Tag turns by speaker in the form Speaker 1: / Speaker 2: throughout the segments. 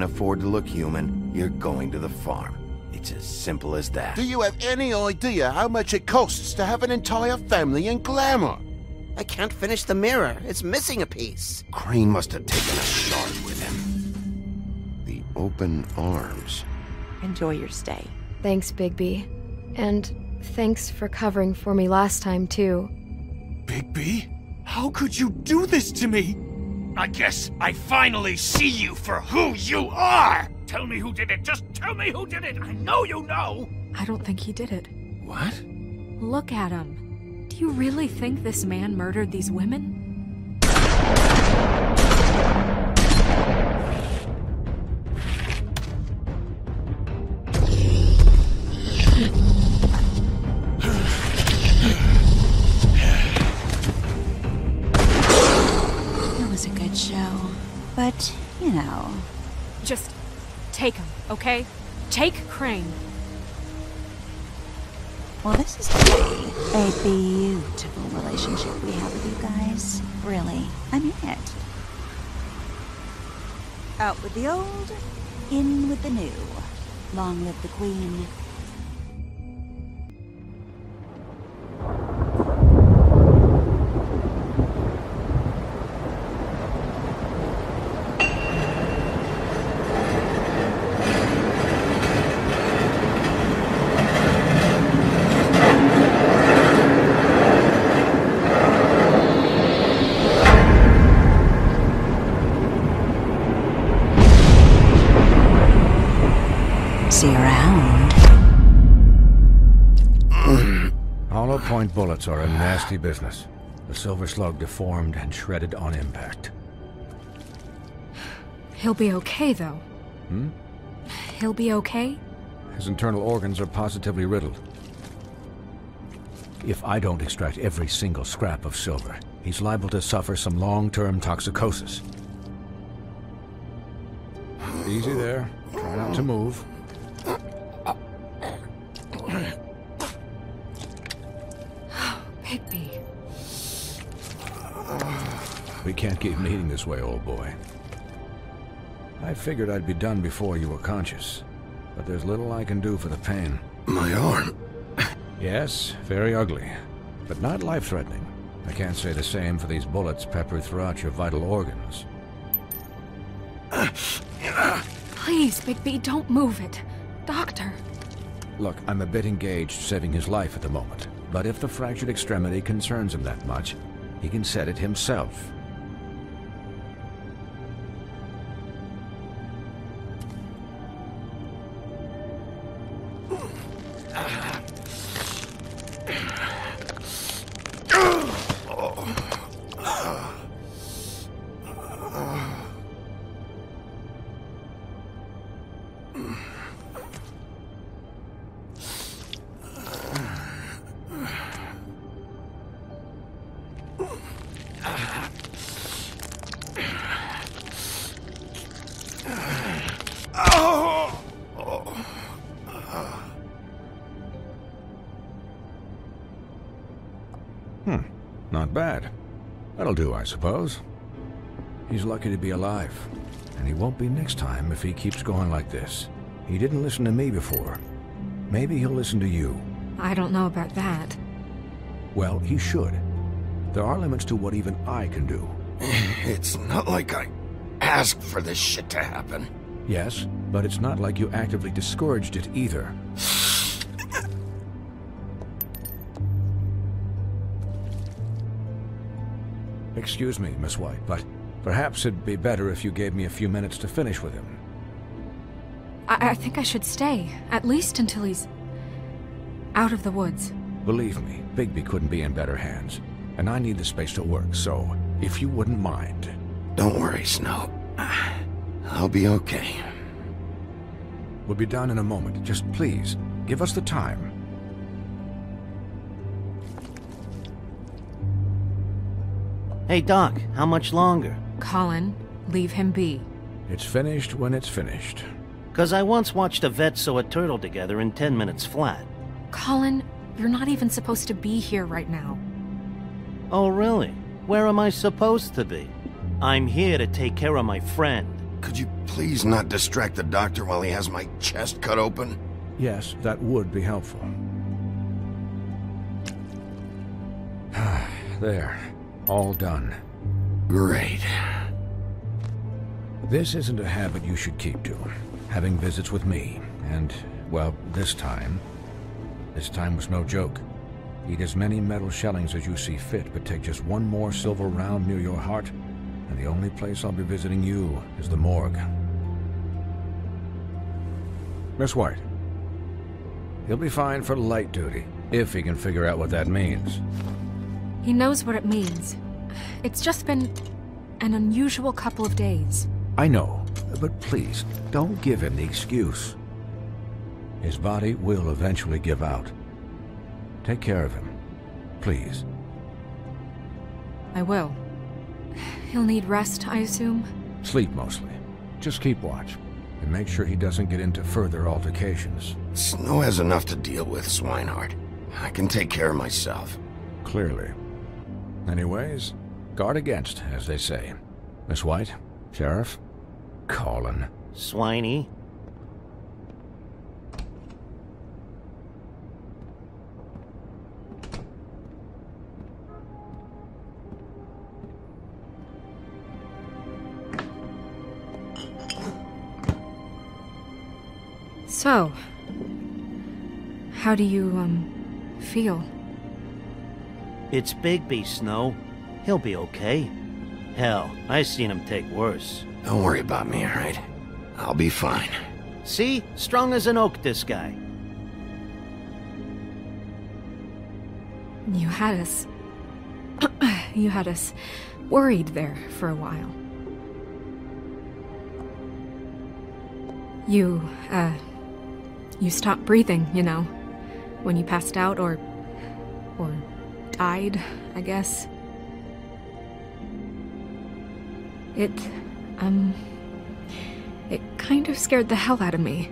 Speaker 1: can't afford to look human, you're going to the farm. It's as simple as that.
Speaker 2: Do you have any idea how much it costs to have an entire family in glamour?
Speaker 3: I can't finish the mirror. It's missing a piece.
Speaker 1: Crane must have taken a shard with him. The open arms.
Speaker 4: Enjoy your stay.
Speaker 5: Thanks, Bigby. And thanks for covering for me last time, too.
Speaker 6: Bigby? How could you do this to me? I guess I finally see you for who you are! Tell me who did it! Just tell me who did it! I know you know!
Speaker 7: I don't think he did it.
Speaker 1: What?
Speaker 7: Look at him. Do you really think this man murdered these women?
Speaker 4: It was a good show, but, you know...
Speaker 7: Just take him, okay? Take Crane.
Speaker 4: Well, this is really a beautiful relationship we have with you guys. Really, I mean it. Out with the old, in with the new. Long live the Queen. See you around.
Speaker 8: Hollow point bullets are a nasty business. The silver slug deformed and shredded on impact.
Speaker 7: He'll be okay, though. He'll be okay?
Speaker 8: His internal organs are positively riddled. If I don't extract every single scrap of silver, he's liable to suffer some long-term toxicosis. Easy there. Try not to move.
Speaker 7: Bigby.
Speaker 8: We can't keep meeting this way, old boy. I figured I'd be done before you were conscious, but there's little I can do for the pain.
Speaker 1: My arm.
Speaker 8: Yes, very ugly, but not life-threatening. I can't say the same for these bullets peppered throughout your vital organs.
Speaker 7: Please, Bigby, don't move it. Doctor.
Speaker 8: Look, I'm a bit engaged saving his life at the moment, but if the fractured extremity concerns him that much, he can set it himself. Not bad. That'll do, I suppose. He's lucky to be alive, and he won't be next time if he keeps going like this. He didn't listen to me before. Maybe he'll listen to you.
Speaker 7: I don't know about that.
Speaker 8: Well, he should. There are limits to what even I can do.
Speaker 1: It's not like I asked for this shit to happen.
Speaker 8: Yes, but it's not like you actively discouraged it either. Excuse me, Miss White, but perhaps it'd be better if you gave me a few minutes to finish with him.
Speaker 7: I think I should stay, at least until he's out of the woods.
Speaker 8: Believe me, Bigby couldn't be in better hands, and I need the space to work, so if you wouldn't mind.
Speaker 1: Don't worry, Snow. I'll be okay.
Speaker 8: We'll be done in a moment. Just please, give us the time.
Speaker 3: Hey, Doc, how much longer?
Speaker 7: Colin, leave him be.
Speaker 8: It's finished when it's finished.
Speaker 3: 'Cause I once watched a vet sew a turtle together in 10 minutes flat.
Speaker 7: Colin, you're not even supposed to be here right now.
Speaker 3: Oh, really? Where am I supposed to be? I'm here to take care of my friend.
Speaker 1: Could you please not distract the doctor while he has my chest cut open?
Speaker 8: Yes, that would be helpful. There. All done.
Speaker 1: Great.
Speaker 8: This isn't a habit you should keep to. Having visits with me. And, well, this time was no joke. Eat as many metal shellings as you see fit, but take just one more silver round near your heart, and the only place I'll be visiting you is the morgue. Miss White. He'll be fine for light duty, if he can figure out what that means.
Speaker 7: He knows what it means. It's just been an unusual couple of days.
Speaker 8: I know, but please, don't give him the excuse. His body will eventually give out. Take care of him, please.
Speaker 7: I will. He'll need rest, I assume?
Speaker 8: Sleep mostly. Just keep watch, and make sure he doesn't get into further altercations.
Speaker 1: Snow has enough to deal with, Swinehart. I can take care of myself.
Speaker 8: Clearly. Anyways, guard against, as they say. Miss White, Sheriff, Colin.
Speaker 3: Swiney.
Speaker 7: So, how do you, feel?
Speaker 3: It's Bigby, Snow. He'll be okay. Hell, I seen him take worse.
Speaker 1: Don't worry about me, all right? I'll be fine.
Speaker 3: See? Strong as an oak, this guy.
Speaker 7: You had us... you had us worried there for a while. You stopped breathing, you know, when you passed out or died, I guess. It kind of scared the hell out of me.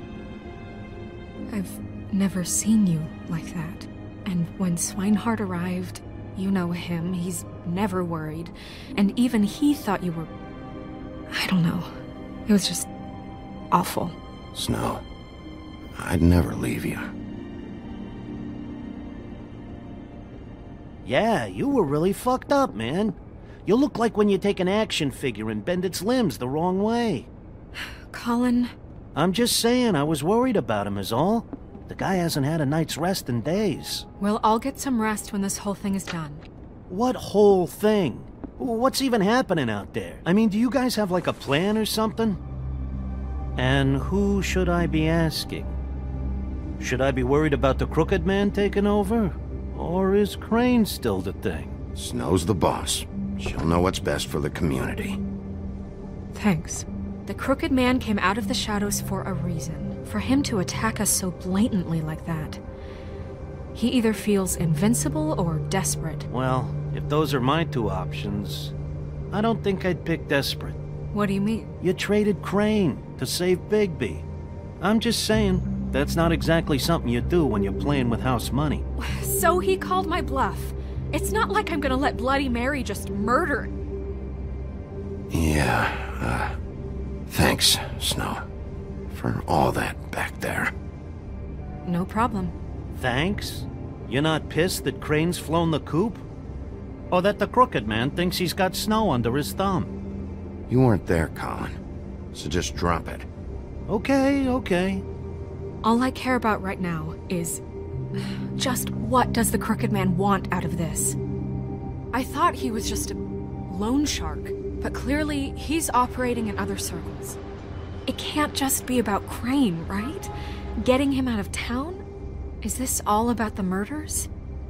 Speaker 7: I've never seen you like that. And when Swinehart arrived, you know him, he's never worried. And even he thought you were... I don't know. It was just awful.
Speaker 1: Snow, I'd never leave you.
Speaker 3: Yeah, you were really fucked up, man. You look like when you take an action figure and bend its limbs the wrong way.
Speaker 7: Colin...
Speaker 3: I'm just saying, I was worried about him is all. The guy hasn't had a night's rest in days.
Speaker 7: Well, I'll get some rest when this whole thing is done.
Speaker 3: What whole thing? What's even happening out there? I mean, do you guys have like a plan or something? And who should I be asking? Should I be worried about the Crooked Man taking over? Or is Crane still the thing?
Speaker 1: Snow's the boss. She'll know what's best for the community.
Speaker 7: Thanks. The Crooked Man came out of the shadows for a reason. For him to attack us so blatantly like that. He either feels invincible or desperate.
Speaker 3: Well, if those are my two options, I don't think I'd pick desperate.
Speaker 7: What do you mean?
Speaker 3: You traded Crane to save Bigby. I'm just saying, that's not exactly something you do when you're playing with house money.
Speaker 7: So he called my bluff. It's not like I'm gonna let Bloody Mary just murder...
Speaker 1: Yeah, thanks, Snow, for all that back there.
Speaker 7: No problem.
Speaker 3: Thanks? You're not pissed that Crane's flown the coop? Or that the Crooked Man thinks he's got Snow under his thumb?
Speaker 1: You weren't there, Colin, so just drop it.
Speaker 3: Okay, okay.
Speaker 7: All I care about right now is... just what does the Crooked Man want out of this? I thought he was just a loan shark, but clearly he's operating in other circles. It can't just be about Crane, right? Getting him out of town? Is this all about the murders?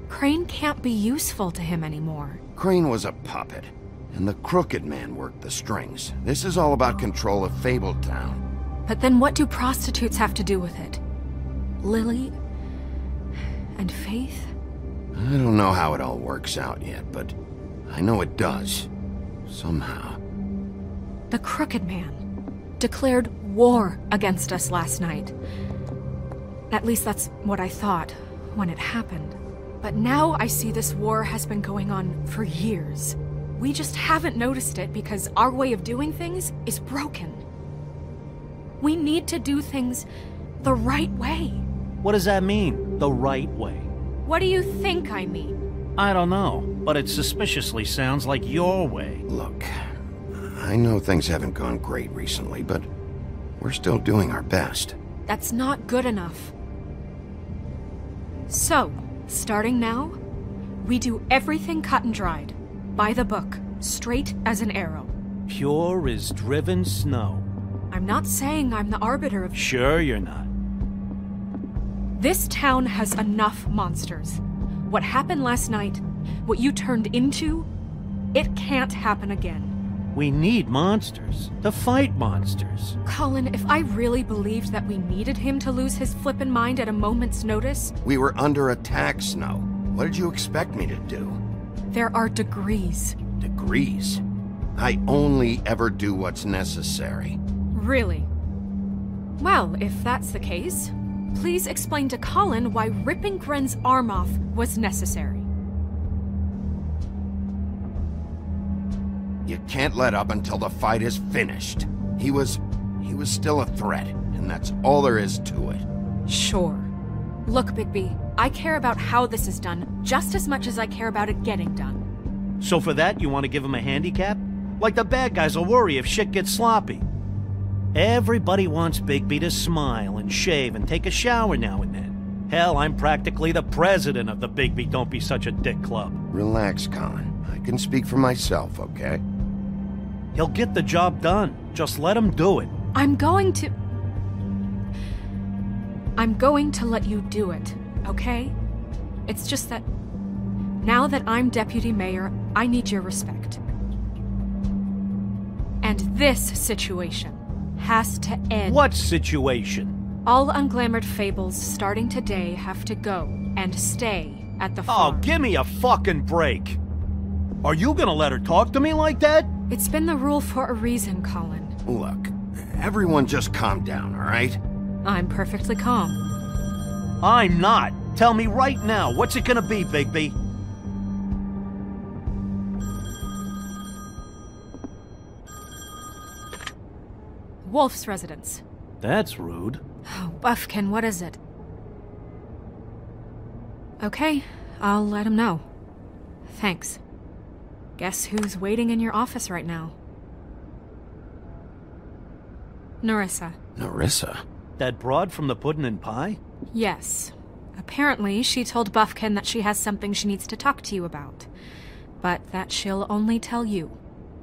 Speaker 7: Crane can't be useful to him anymore.
Speaker 1: Crane was a puppet, and the Crooked Man worked the strings. This is all about control of Fabletown.
Speaker 7: But then what do prostitutes have to do with it? Lily? And Faith?
Speaker 1: I don't know how it all works out yet, but I know it does. Somehow.
Speaker 7: The Crooked Man declared war against us last night. At least that's what I thought when it happened. But now I see this war has been going on for years. We just haven't noticed it because our way of doing things is broken. We need to do things the right way.
Speaker 3: What does that mean, the right way?
Speaker 7: What do you think I mean?
Speaker 3: I don't know, but it suspiciously sounds like your way.
Speaker 1: Look, I know things haven't gone great recently, but we're still doing our best.
Speaker 7: That's not good enough. So, starting now, we do everything cut and dried, by the book, straight as an arrow.
Speaker 3: Pure as driven snow.
Speaker 7: I'm not saying I'm the arbiter of...
Speaker 3: Sure you're not.
Speaker 7: This town has enough monsters. What happened last night, what you turned into, it can't happen again.
Speaker 3: We need monsters to fight monsters.
Speaker 7: Colin, if I really believed that we needed him to lose his flippin' mind at a moment's notice...
Speaker 1: We were under attack, Snow. What did you expect me to do?
Speaker 7: There are degrees.
Speaker 1: Degrees? I only ever do what's necessary.
Speaker 7: Really? Well, if that's the case, please explain to Colin why ripping Gren's arm off was necessary.
Speaker 1: You can't let up until the fight is finished. He was still a threat, and that's all there is to it.
Speaker 7: Sure. Look, Bigby, I care about how this is done just as much as I care about it getting done.
Speaker 3: So for that, you want to give him a handicap? Like the bad guys will worry if shit gets sloppy. Everybody wants Bigby to smile and shave and take a shower now and then. Hell, I'm practically the president of the Bigby Don't Be Such a Dick Club.
Speaker 1: Relax, Colin. I can speak for myself, okay?
Speaker 3: He'll get the job done. Just let him do it.
Speaker 7: I'm going to let you do it, okay? It's just that now that I'm deputy mayor, I need your respect. And this situation has to end.
Speaker 3: What situation?
Speaker 7: All unglamored fables starting today have to go and stay at the farm.
Speaker 3: Oh, give me a fucking break. Are you gonna let her talk to me like that?
Speaker 7: It's been the rule for a reason, Colin.
Speaker 1: Look, everyone just calm down, all right?
Speaker 7: I'm perfectly calm.
Speaker 3: I'm not. Tell me right now, what's it gonna be, Bigby?
Speaker 7: Wolf's residence.
Speaker 3: That's rude.
Speaker 7: Oh, Buffkin, what is it? Okay, I'll let him know. Thanks. Guess who's waiting in your office right now? Nerissa.
Speaker 1: Nerissa?
Speaker 3: That broad from the Puddin' and Pie?
Speaker 7: Yes. Apparently, she told Buffkin that she has something she needs to talk to you about. But that she'll only tell you.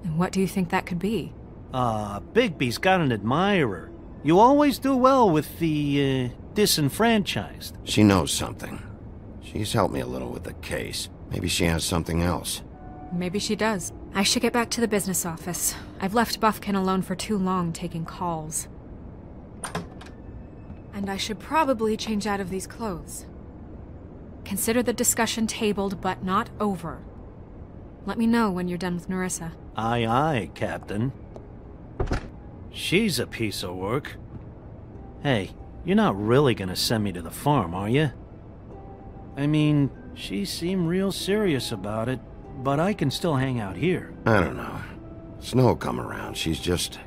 Speaker 7: And what do you think that could be?
Speaker 3: Bigby's got an admirer. You always do well with the, disenfranchised.
Speaker 1: She knows something. She's helped me a little with the case. Maybe she has something else.
Speaker 7: Maybe she does. I should get back to the business office. I've left Buffkin alone for too long taking calls. And I should probably change out of these clothes. Consider the discussion tabled, but not over. Let me know when you're done with Nerissa.
Speaker 3: Aye, aye, Captain. She's a piece of work. Hey, you're not really gonna send me to the farm, are you? I mean, she seemed real serious about it, but I can still hang out here.
Speaker 1: I don't know. Snow come around. She's just...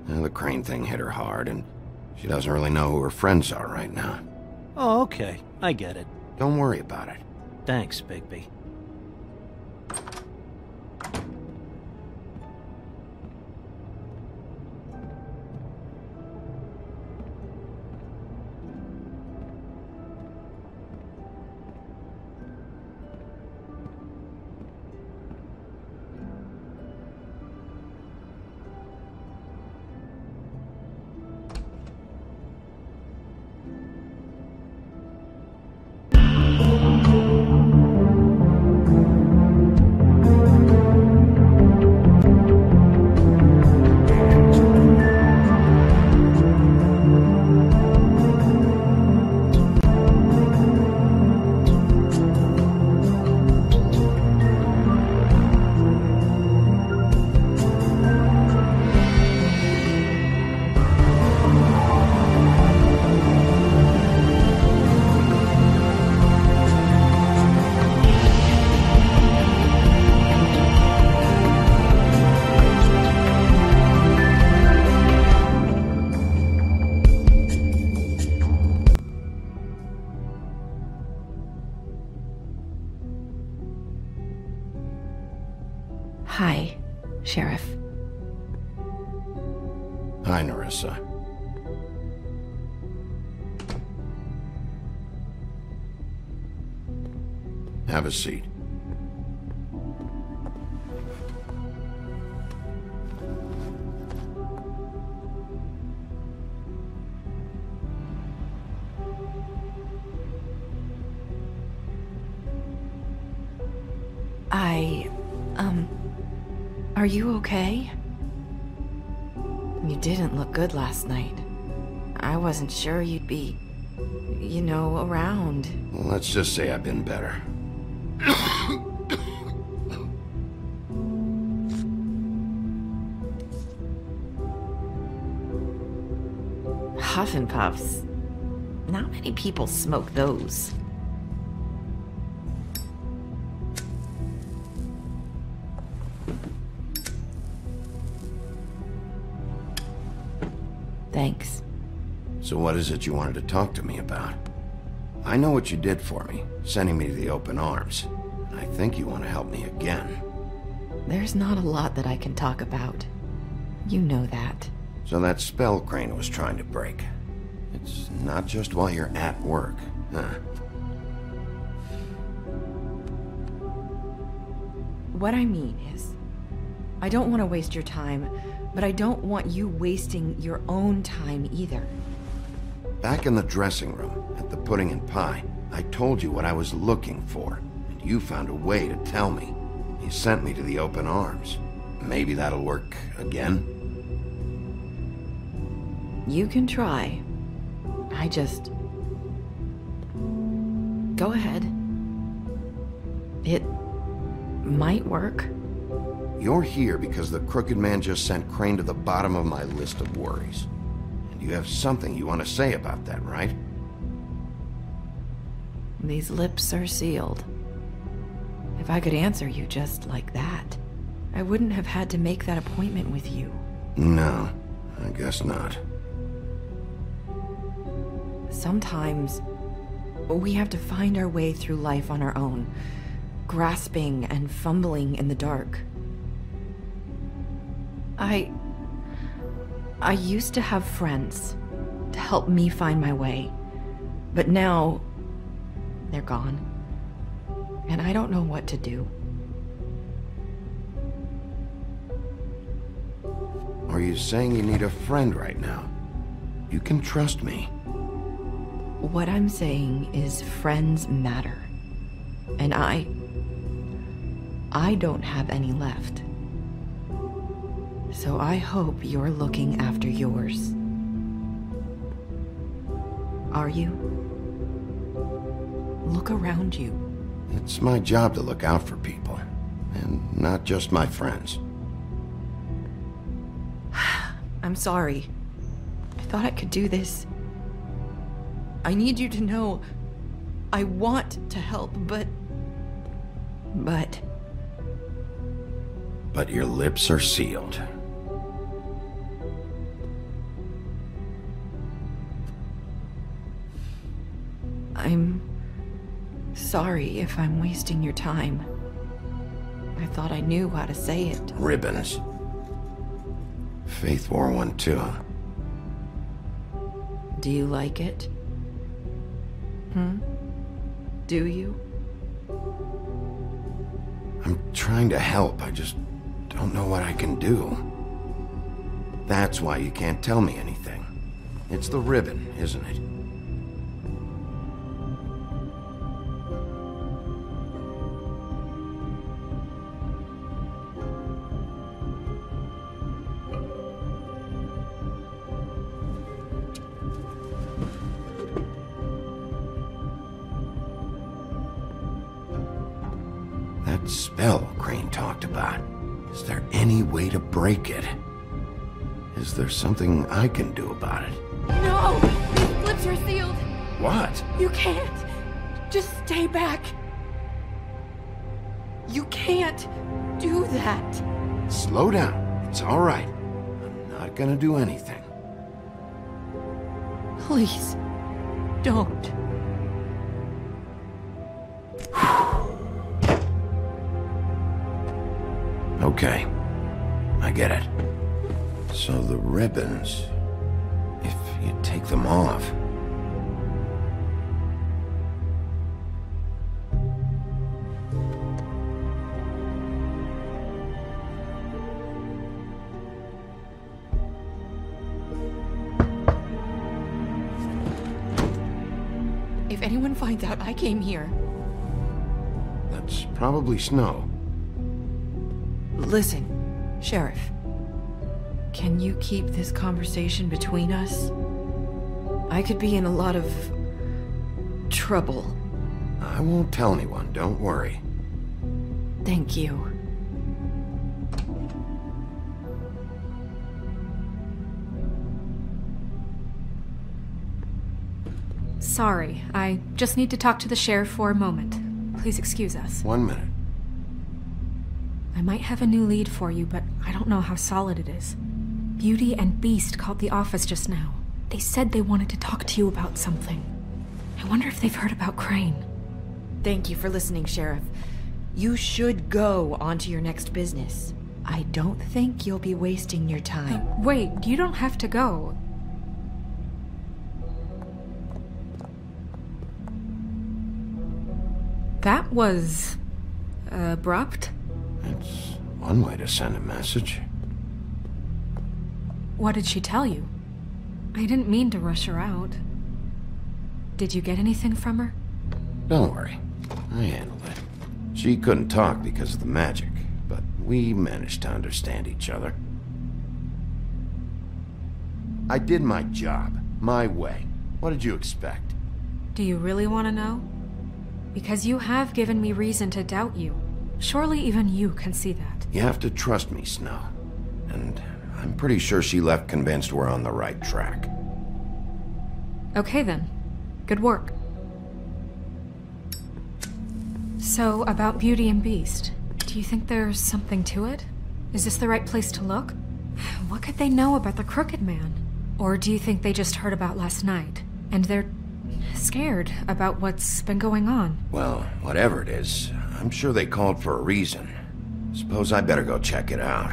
Speaker 1: the crane thing hit her hard, and she doesn't really know who her friends are right now.
Speaker 3: Oh, okay. I get it.
Speaker 1: Don't worry about it.
Speaker 3: Thanks, Bigby.
Speaker 9: Hi, Sheriff.
Speaker 1: Hi, Nerissa. Have a seat.
Speaker 9: Are you okay? You didn't look good last night. I wasn't sure you'd be, you know, around.
Speaker 1: Well, let's just say I've been better.
Speaker 9: Huff and Puffs. Not many people smoke those. Thanks.
Speaker 1: So what is it you wanted to talk to me about? I know what you did for me, sending me to the open arms. And I think you want to help me again.
Speaker 9: There's not a lot that I can talk about. You know that.
Speaker 1: So that spell Crane was trying to break. It's not just while you're at work, huh?
Speaker 9: What I mean is, I don't want to waste your time, but I don't want you wasting your own time either.
Speaker 1: Back in the dressing room, at the pudding and pie, I told you what I was looking for, and you found a way to tell me. You sent me to the open arms. Maybe that'll work again?
Speaker 9: You can try. I just... Go ahead. It might work.
Speaker 1: You're here because the Crooked Man just sent Crane to the bottom of my list of worries. And you have something you want to say about that, right?
Speaker 9: These lips are sealed. If I could answer you just like that, I wouldn't have had to make that appointment with you.
Speaker 1: No, I guess not.
Speaker 9: Sometimes, we have to find our way through life on our own, grasping and fumbling in the dark. I used to have friends to help me find my way, but now they're gone, and I don't know what to do.
Speaker 1: Are you saying you need a friend right now? You can trust me.
Speaker 9: What I'm saying is friends matter, and I don't have any left. So I hope you're looking after yours. Are you? Look around you.
Speaker 1: It's my job to look out for people, and not just my friends.
Speaker 9: I'm sorry. I thought I could do this. I need you to know I want to help, but
Speaker 1: your lips are sealed.
Speaker 9: I'm sorry if I'm wasting your time. I thought I knew how to say it.
Speaker 1: Ribbons. Faith wore one too.
Speaker 9: Do you like it? Do you?
Speaker 1: I'm trying to help, I just don't know what I can do. That's why you can't tell me anything. It's the ribbon, isn't it? That spell Crane talked about. Is there any way to break it? Is there something I can do about it?
Speaker 7: No! These lips are sealed!
Speaker 1: What?
Speaker 7: You can't! Just stay back! You can't do that!
Speaker 1: Slow down. It's all right. I'm not gonna do anything.
Speaker 7: Please, don't.
Speaker 1: Okay. I get it. So the ribbons... if you take them off...
Speaker 9: If anyone finds out I came here...
Speaker 1: That's probably Snow.
Speaker 9: Listen, Sheriff. Can you keep this conversation between us? I could be in a lot of... trouble.
Speaker 1: I won't tell anyone, don't worry.
Speaker 9: Thank you.
Speaker 7: Sorry, I just need to talk to the sheriff for a moment. Please excuse us.
Speaker 1: 1 minute.
Speaker 7: I might have a new lead for you, but I don't know how solid it is. Beauty and Beast called the office just now. They said they wanted to talk to you about something. I wonder if they've heard about Crane.
Speaker 9: Thank you for listening, Sheriff. You should go on to your next business. I don't think you'll be wasting your time.
Speaker 7: Wait, you don't have to go. That was... abrupt?
Speaker 1: It's one way to send a message.
Speaker 7: What did she tell you? I didn't mean to rush her out. Did you get anything from her?
Speaker 1: Don't worry. I handled it. She couldn't talk because of the magic, but we managed to understand each other. I did my job, my way. What did you expect?
Speaker 7: Do you really want to know? Because you have given me reason to doubt you. Surely even you can see that.
Speaker 1: You have to trust me, Snow. And I'm pretty sure she left convinced we're on the right track.
Speaker 7: Okay then. Good work. So, about Beauty and Beast, do you think there's something to it? Is this the right place to look? What could they know about the Crooked Man? Or do you think they just heard about last night, and they're scared about what's been going on?
Speaker 1: Well, whatever it is, I'm sure they called for a reason. Suppose I better go check it out.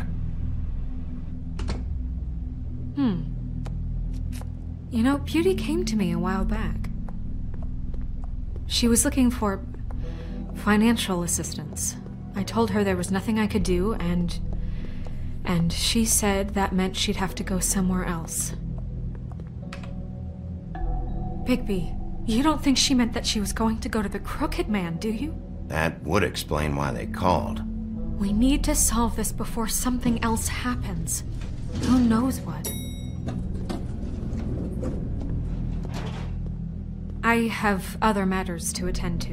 Speaker 7: You know, Beauty came to me a while back. She was looking for financial assistance. I told her there was nothing I could do, and she said that meant she'd have to go somewhere else. Bigby, you don't think she meant that she was going to go to the Crooked Man, do you?
Speaker 1: That would explain why they called.
Speaker 7: We need to solve this before something else happens. Who knows what? I have other matters to attend to.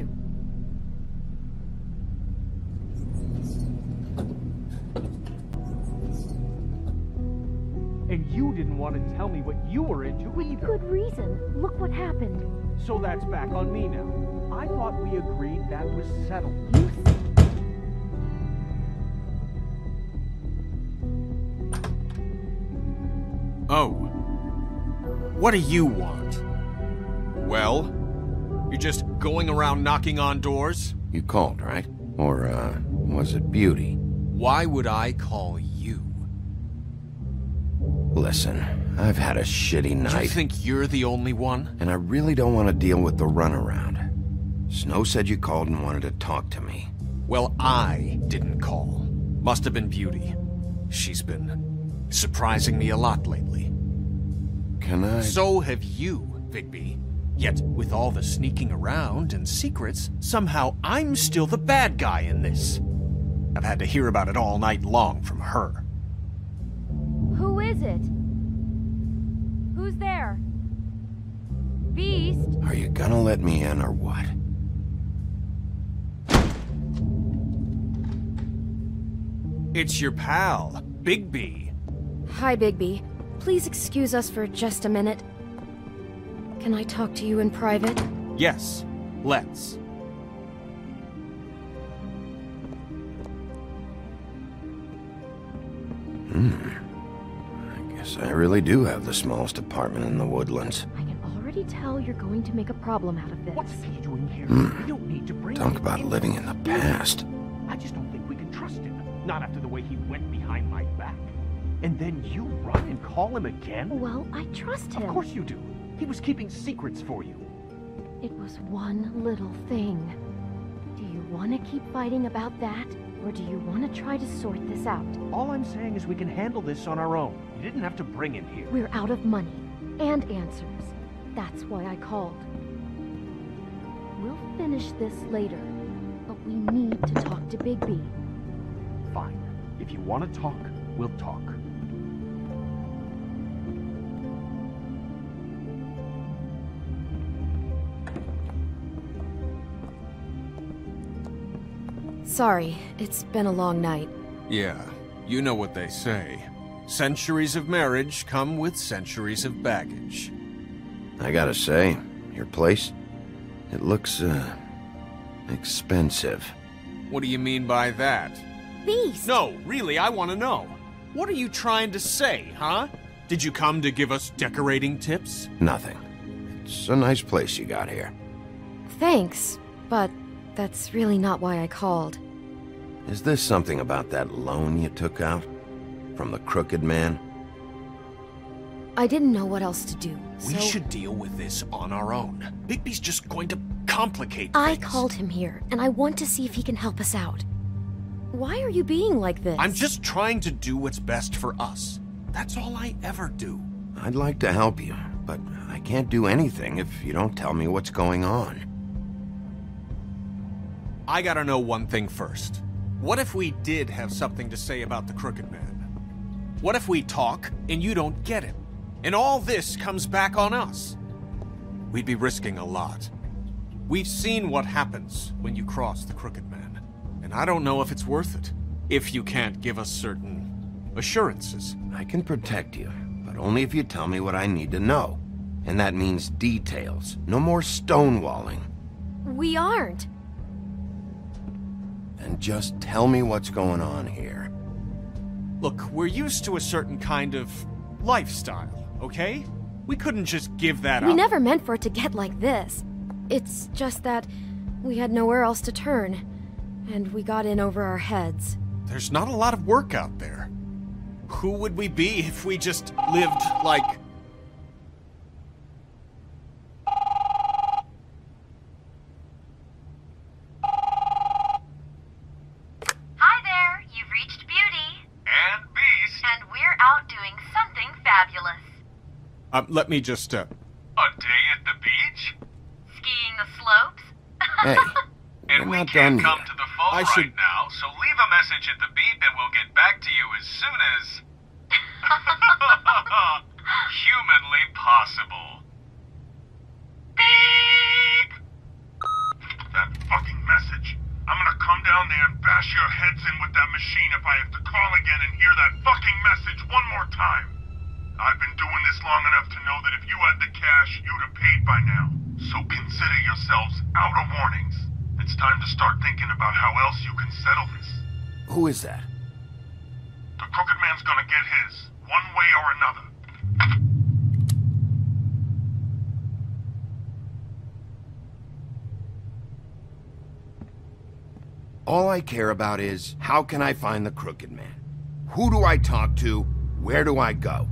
Speaker 10: And you didn't want to tell me what you were into either.
Speaker 11: Good reason. Look what happened.
Speaker 10: So that's back on me now. I thought we agreed that was settled.
Speaker 6: Oh. What do you want? Well? You're just going around knocking on doors?
Speaker 1: You called, right? Or, was it Beauty?
Speaker 6: Why would I call you?
Speaker 1: Listen, I've had a shitty night.
Speaker 6: You think you're the only one?
Speaker 1: And I really don't want to deal with the runaround. Snow said you called and wanted to talk to me.
Speaker 6: Well, I didn't call. Must have been Beauty. She's been surprising me a lot lately.
Speaker 1: Can I...
Speaker 6: So have you, Bigby. Yet, with all the sneaking around and secrets, somehow I'm still the bad guy in this. I've had to hear about it all night long from her.
Speaker 11: Who is it? Who's there? Beast?
Speaker 1: Are you gonna let me in or what?
Speaker 6: It's your pal, Bigby.
Speaker 5: Hi, Bigby. Please excuse us for just a minute. Can I talk to you in private?
Speaker 6: Yes, let's.
Speaker 1: I guess I really do have the smallest apartment in the Woodlands.
Speaker 11: I can already tell you're going to make a problem out of this.
Speaker 10: What's he doing here? We don't need to bring
Speaker 1: Talk
Speaker 10: him
Speaker 1: about
Speaker 10: in.
Speaker 1: living in the past.
Speaker 10: I just don't think we can trust him. Not after the way he went behind my back. And then you run and call him again?
Speaker 11: Well, I trust him.
Speaker 10: Of course you do. He was keeping secrets for you.
Speaker 11: It was one little thing. Do you want to keep fighting about that? Or do you want to try to sort this out?
Speaker 10: All I'm saying is we can handle this on our own. You didn't have to bring him here.
Speaker 11: We're out of money. And answers. That's why I called. We'll finish this later. But we need to talk to Bigby.
Speaker 10: Fine. If you want to talk, we'll talk.
Speaker 5: Sorry, it's been a long night.
Speaker 12: Yeah, you know what they say. Centuries of marriage come with centuries of baggage.
Speaker 1: I gotta say, your place, it looks, expensive.
Speaker 12: What do you mean by that?
Speaker 5: Beast!
Speaker 12: No, really, I want to know. What are you trying to say, huh? Did you come to give us decorating tips?
Speaker 1: Nothing. It's a nice place you got here.
Speaker 5: Thanks, but that's really not why I called.
Speaker 1: Is this something about that loan you took out? From the crooked man?
Speaker 5: I didn't know what else to do, so...
Speaker 12: We should deal with this on our own. Bigby's just going to complicate things.
Speaker 5: I called him here, and I want to see if he can help us out. Why are you being like this?
Speaker 12: I'm just trying to do what's best for us. That's all I ever do.
Speaker 1: I'd like to help you, but I can't do anything if you don't tell me what's going on.
Speaker 12: I gotta know one thing first. What if we did have something to say about the Crooked Man? What if we talk and you don't get him? And all this comes back on us? We'd be risking a lot. We've seen what happens when you cross the Crooked Man. And I don't know if it's worth it. If you can't give us certain assurances.
Speaker 1: I can protect you, but only if you tell me what I need to know. And that means details. No more stonewalling.
Speaker 5: We aren't.
Speaker 1: And just tell me what's going on here.
Speaker 12: Look, we're used to a certain kind of lifestyle, okay? We couldn't just give that up.
Speaker 5: We never meant for it to get like this. It's just that we had nowhere else to turn, and we got in over our heads.
Speaker 12: There's not a lot of work out there. Who would we be if we just lived like...
Speaker 13: Hi there, you've reached Beauty.
Speaker 6: And Beast.
Speaker 13: And we're out doing something fabulous.
Speaker 12: Let me just,
Speaker 6: A day at the beach?
Speaker 13: Skiing the slopes?
Speaker 1: Hey,
Speaker 6: And we
Speaker 1: not
Speaker 6: can't
Speaker 1: done
Speaker 6: come
Speaker 1: yet.
Speaker 6: to the phone right now, so leave a message at the beep and we'll get back to you as soon as... humanly possible. Beep! That fucking message. I'm gonna come down there and bash your heads in with that machine if I have to call again and hear that fucking message one more time. I've been doing this long enough to know that if you had the cash, you'd have paid by now. So consider yourselves out of warnings. It's time to start thinking about how else you can settle this.
Speaker 1: Who is that?
Speaker 6: The Crooked Man's gonna get his, one way or another.
Speaker 1: All I care about is, how can I find the Crooked Man? Who do I talk to? Where do I go?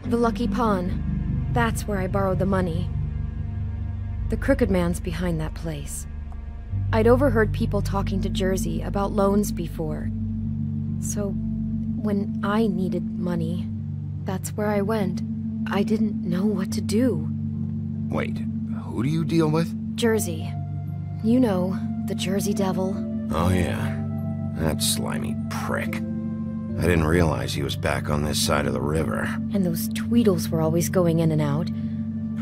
Speaker 5: The Lucky Pawn. That's where I borrowed the money. The Crooked Man's behind that place. I'd overheard people talking to Jersey about loans before. So, when I needed money, that's where I went. I didn't know what to do.
Speaker 1: Wait, who do you deal with?
Speaker 5: Jersey. You know, the Jersey Devil.
Speaker 1: Oh yeah, that slimy prick. I didn't realize he was back on this side of the river.
Speaker 5: And those Tweedles were always going in and out.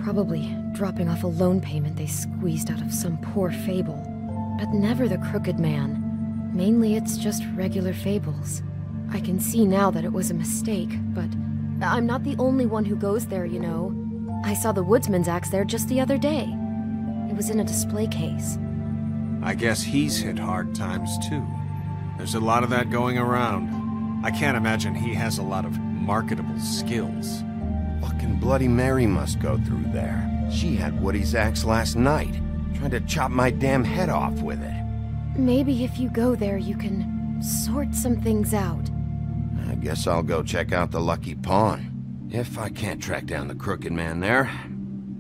Speaker 5: Probably dropping off a loan payment they squeezed out of some poor fable. But never the Crooked Man. Mainly it's just regular fables. I can see now that it was a mistake, but I'm not the only one who goes there, you know. I saw the Woodsman's axe there just the other day. It was in a display case.
Speaker 12: I guess he's hit hard times too. There's a lot of that going around. I can't imagine he has a lot of marketable skills.
Speaker 1: Fucking Bloody Mary must go through there. She had Woody's axe last night, trying to chop my damn head off with it.
Speaker 5: Maybe if you go there, you can sort some things out.
Speaker 1: I guess I'll go check out the Lucky Pawn. If I can't track down the Crooked Man there,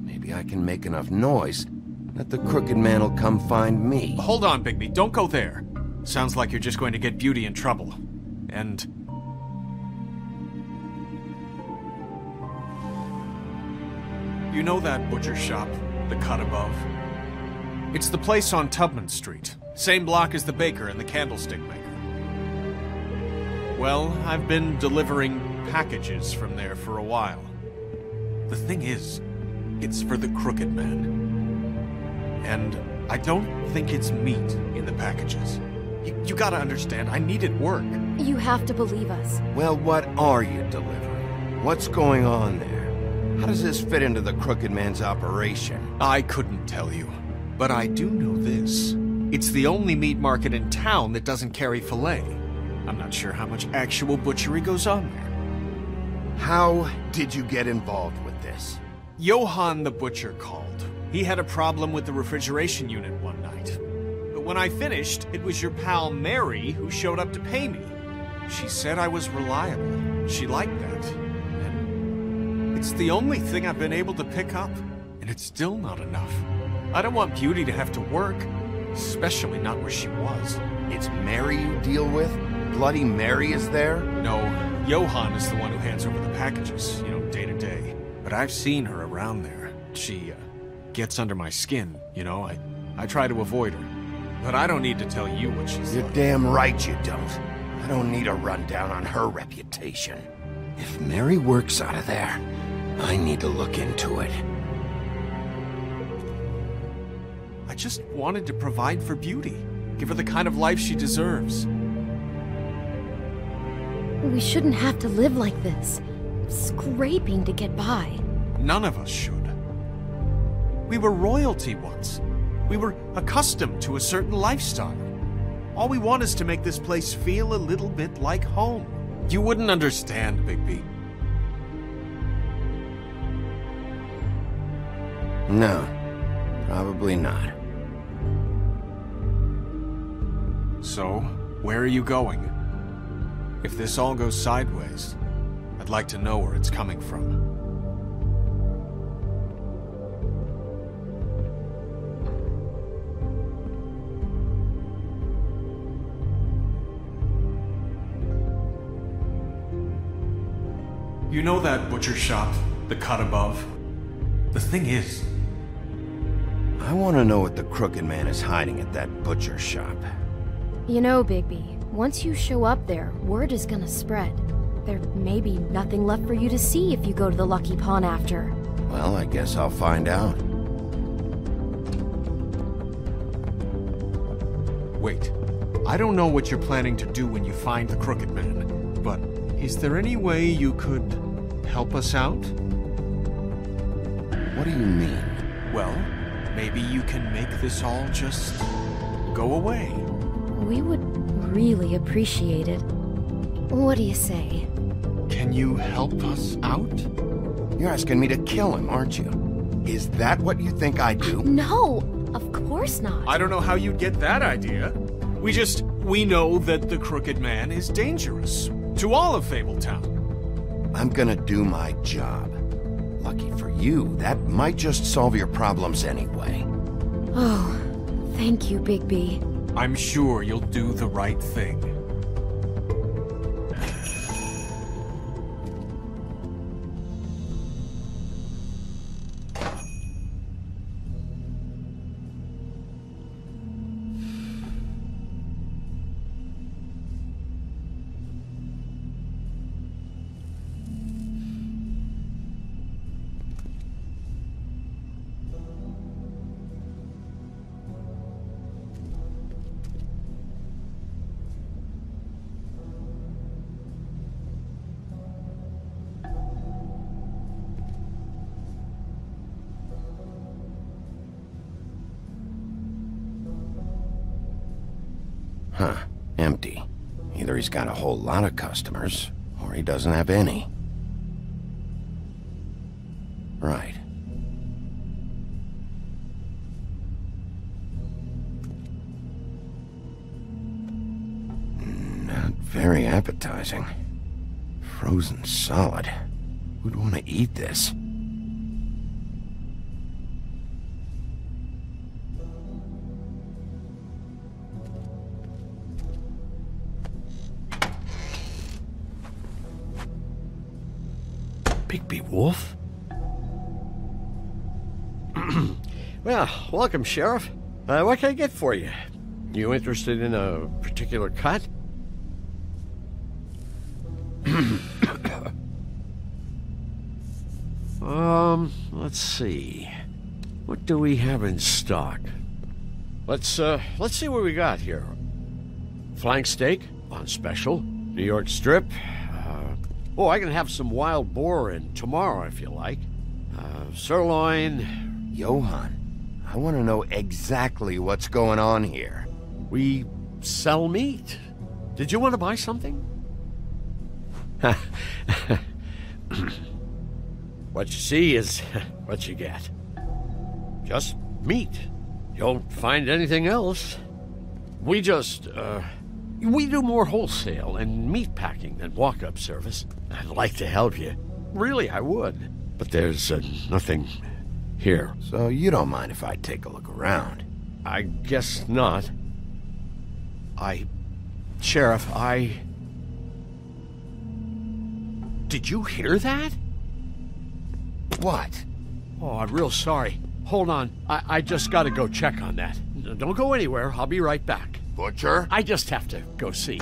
Speaker 1: maybe I can make enough noise that the Crooked Man will come find me.
Speaker 12: Hold on, Bigby. Don't go there. Sounds like you're just going to get Beauty in trouble. And... you know that butcher shop, the cut above? It's the place on Tubman Street. Same block as the baker and the candlestick maker. Well, I've been delivering packages from there for a while. The thing is, it's for the Crooked Man. And I don't think it's meat in the packages. You gotta understand, I needed work.
Speaker 5: You have to believe us.
Speaker 1: Well, what are you delivering? What's going on there? How does this fit into the Crooked Man's operation?
Speaker 12: I couldn't tell you, but I do know this. It's the only meat market in town that doesn't carry filet. I'm not sure how much actual butchery goes on there.
Speaker 1: How did you get involved with this?
Speaker 12: Johann the butcher called. He had a problem with the refrigeration unit one night. But when I finished, it was your pal Mary who showed up to pay me. She said I was reliable. She liked that. And it's the only thing I've been able to pick up, and it's still not enough. I don't want Beauty to have to work, especially not where she was.
Speaker 1: It's Mary you deal with? Bloody Mary is there?
Speaker 12: No, Johann is the one who hands over the packages, day to day. But I've seen her around there. She, gets under my skin, I try to avoid her. But I don't need to tell you what she's
Speaker 1: You're
Speaker 12: like.
Speaker 1: damn right you don't. I don't need a rundown on her reputation. If Mary works out of there, I need to look into it.
Speaker 12: I just wanted to provide for Beauty. Give her the kind of life she deserves.
Speaker 5: We shouldn't have to live like this, scraping to get by.
Speaker 12: None of us should. We were royalty once. We were accustomed to a certain lifestyle. All we want is to make this place feel a little bit like home. You wouldn't understand, Bigby.
Speaker 1: No, probably not.
Speaker 12: So, where are you going? If this all goes sideways, I'd like to know where it's coming from. You know that butcher shop, the cut above? The thing is...
Speaker 1: I want to know what the Crooked Man is hiding at that butcher shop.
Speaker 5: You know, Bigby, once you show up there, word is gonna spread. There may be nothing left for you to see if you go to the Lucky Pawn after.
Speaker 1: Well, I guess I'll find out.
Speaker 12: Wait. I don't know what you're planning to do when you find the Crooked Man, but is there any way you could help us out?
Speaker 1: What do you mean?
Speaker 12: Well, maybe you can make this all just go away.
Speaker 5: We would really appreciate it. What do you say?
Speaker 12: Can you help us out?
Speaker 1: You're asking me to kill him, aren't you? Is that what you think I do?
Speaker 5: No, of course not.
Speaker 12: I don't know how you'd get that idea. We know that the Crooked Man is dangerous. To all of Fabletown.
Speaker 1: I'm gonna do my job. Lucky for you, that might just solve your problems anyway.
Speaker 5: Oh, thank you, Bigby.
Speaker 12: I'm sure you'll do the right thing.
Speaker 1: Huh. Empty. Either he's got a whole lot of customers, or he doesn't have any. Right. Not very appetizing. Frozen solid. Who'd want to eat this?
Speaker 14: Bigby Wolf? Well, welcome, Sheriff. What can I get for you? You interested in a particular cut? Let's see. What do we have in stock? Let's see what we got here. Flank steak on special. New York strip. I can have some wild boar in tomorrow if you like. Sirloin.
Speaker 1: Johann, I want to know exactly what's going on here.
Speaker 14: We sell meat. Did you want to buy something? What you see is what you get. Just meat. You won't find anything else. We just, we do more wholesale and meat packing than walk-up service. I'd like to help you. Really, I would. But there's nothing here.
Speaker 1: So you don't mind if I take a look around?
Speaker 14: I guess not. Sheriff, Did you hear that?
Speaker 1: What?
Speaker 14: Oh, I'm real sorry. Hold on. I just gotta go check on that. Don't go anywhere. I'll be right back.
Speaker 1: Butcher?
Speaker 14: I just have to go see.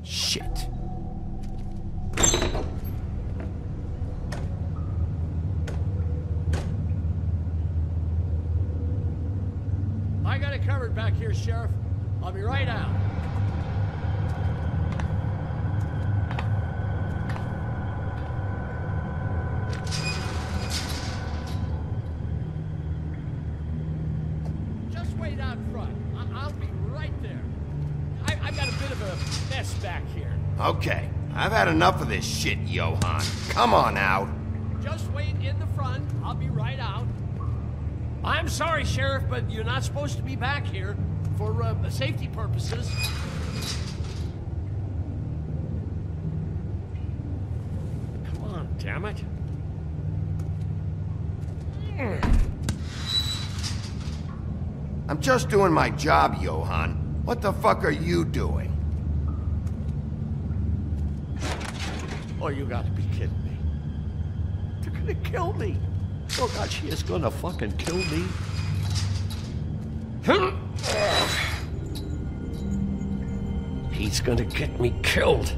Speaker 1: Shit.
Speaker 14: I got it covered back here, Sheriff. I'll be right out. Just wait out front. I'll be right there. I've got a bit of a mess back here.
Speaker 1: Okay, I've had enough of this shit, Johann. Come on out.
Speaker 14: Just wait in the front. I'll be right out. I'm sorry, Sheriff, but you're not supposed to be back here for safety purposes. Come on, damn it.
Speaker 1: I'm just doing my job, Johann. What the fuck are you doing?
Speaker 14: Oh, you gotta be kidding me. They're gonna kill me. Oh, God, she is gonna fucking kill me. He's gonna get me killed.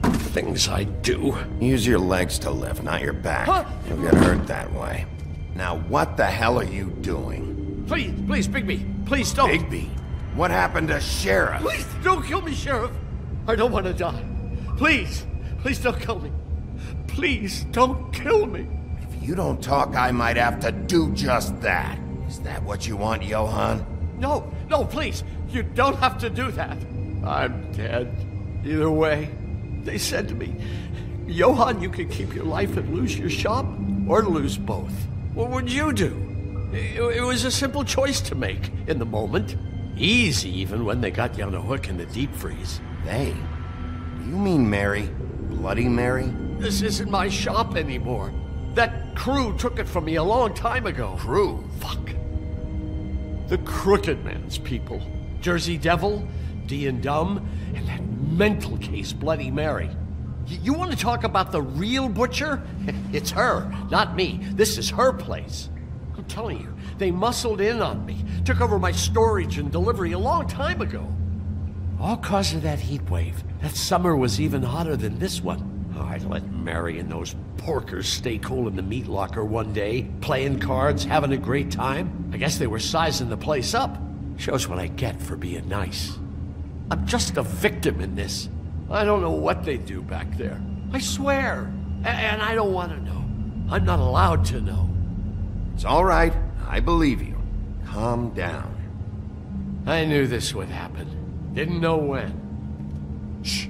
Speaker 14: Things I do.
Speaker 1: Use your legs to lift, not your back.
Speaker 14: Huh?
Speaker 1: You'll get hurt that way. Now, what the hell are you doing?
Speaker 14: Please, Bigby. Please don't.
Speaker 1: Bigby? What happened to Sheriff?
Speaker 14: Please don't kill me, Sheriff. I don't want to die. Please don't kill me. Please don't kill me.
Speaker 1: If you don't talk, I might have to do just that. Is that what you want, Johann?
Speaker 14: No, please. You don't have to do that. I'm dead. Either way. They said to me, Johann, you can keep your life and lose your shop, or lose both. What would you do? It was a simple choice to make in the moment. Easy, even when they got you on a hook in the deep freeze.
Speaker 1: They? Do you mean Mary? Bloody Mary?
Speaker 14: This isn't my shop anymore. That crew took it from me a long time ago.
Speaker 1: Crew?
Speaker 14: Fuck. The Crooked Man's people. Jersey Devil, D and Dumb, and that mental case Bloody Mary. You want to talk about the real butcher? It's her, not me. This is her place. I'm telling you, they muscled in on me, took over my storage and delivery a long time ago. All cause of that heat wave. That summer was even hotter than this one. Oh, I let Mary and those porkers stay cool in the meat locker one day, playing cards, having a great time. I guess they were sizing the place up. Shows what I get for being nice. I'm just a victim in this. I don't know what they do back there. I swear. And I don't want to know. I'm not allowed to know.
Speaker 1: It's all right. I believe you. Calm down.
Speaker 14: I knew this would happen. Didn't know when. Shh.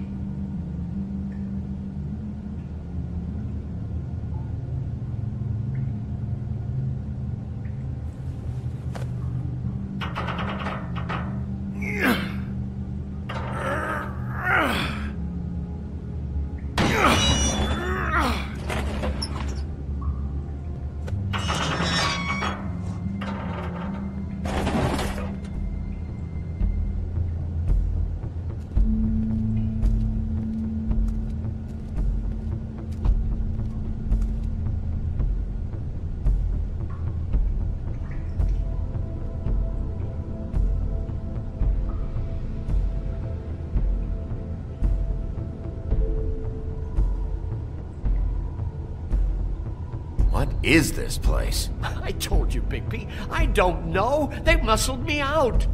Speaker 1: What is this place?
Speaker 14: I told you, Bigby. I don't know. They muscled me out.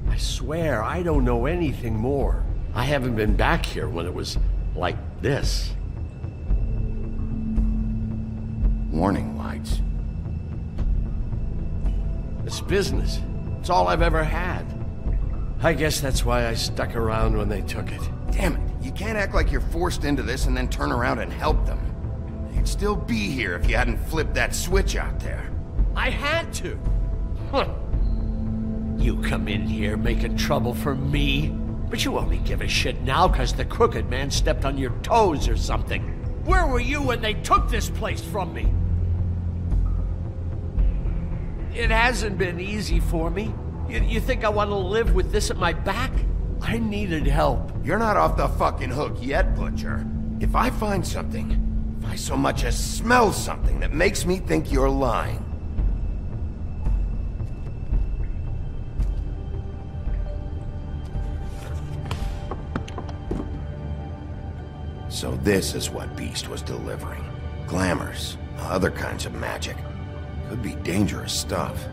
Speaker 14: I swear, I don't know anything more. I haven't been back here when it was like this.
Speaker 1: Warning lights.
Speaker 14: It's business. It's all I've ever had. I guess that's why I stuck around when they took it.
Speaker 1: Damn it, you can't act like you're forced into this and then turn around and help them. You'd still be here if you hadn't flipped that switch out there.
Speaker 14: I had to. Huh. You come in here making trouble for me, but you only give a shit now because the crooked man stepped on your toes or something. Where were you when they took this place from me? It hasn't been easy for me. You think I want to live with this at my back? I needed help.
Speaker 1: You're not off the fucking hook yet, Butcher. If I find something, if I so much as smell something that makes me think you're lying. So this is what Beast was delivering. Glamours, other kinds of magic. Could be dangerous stuff.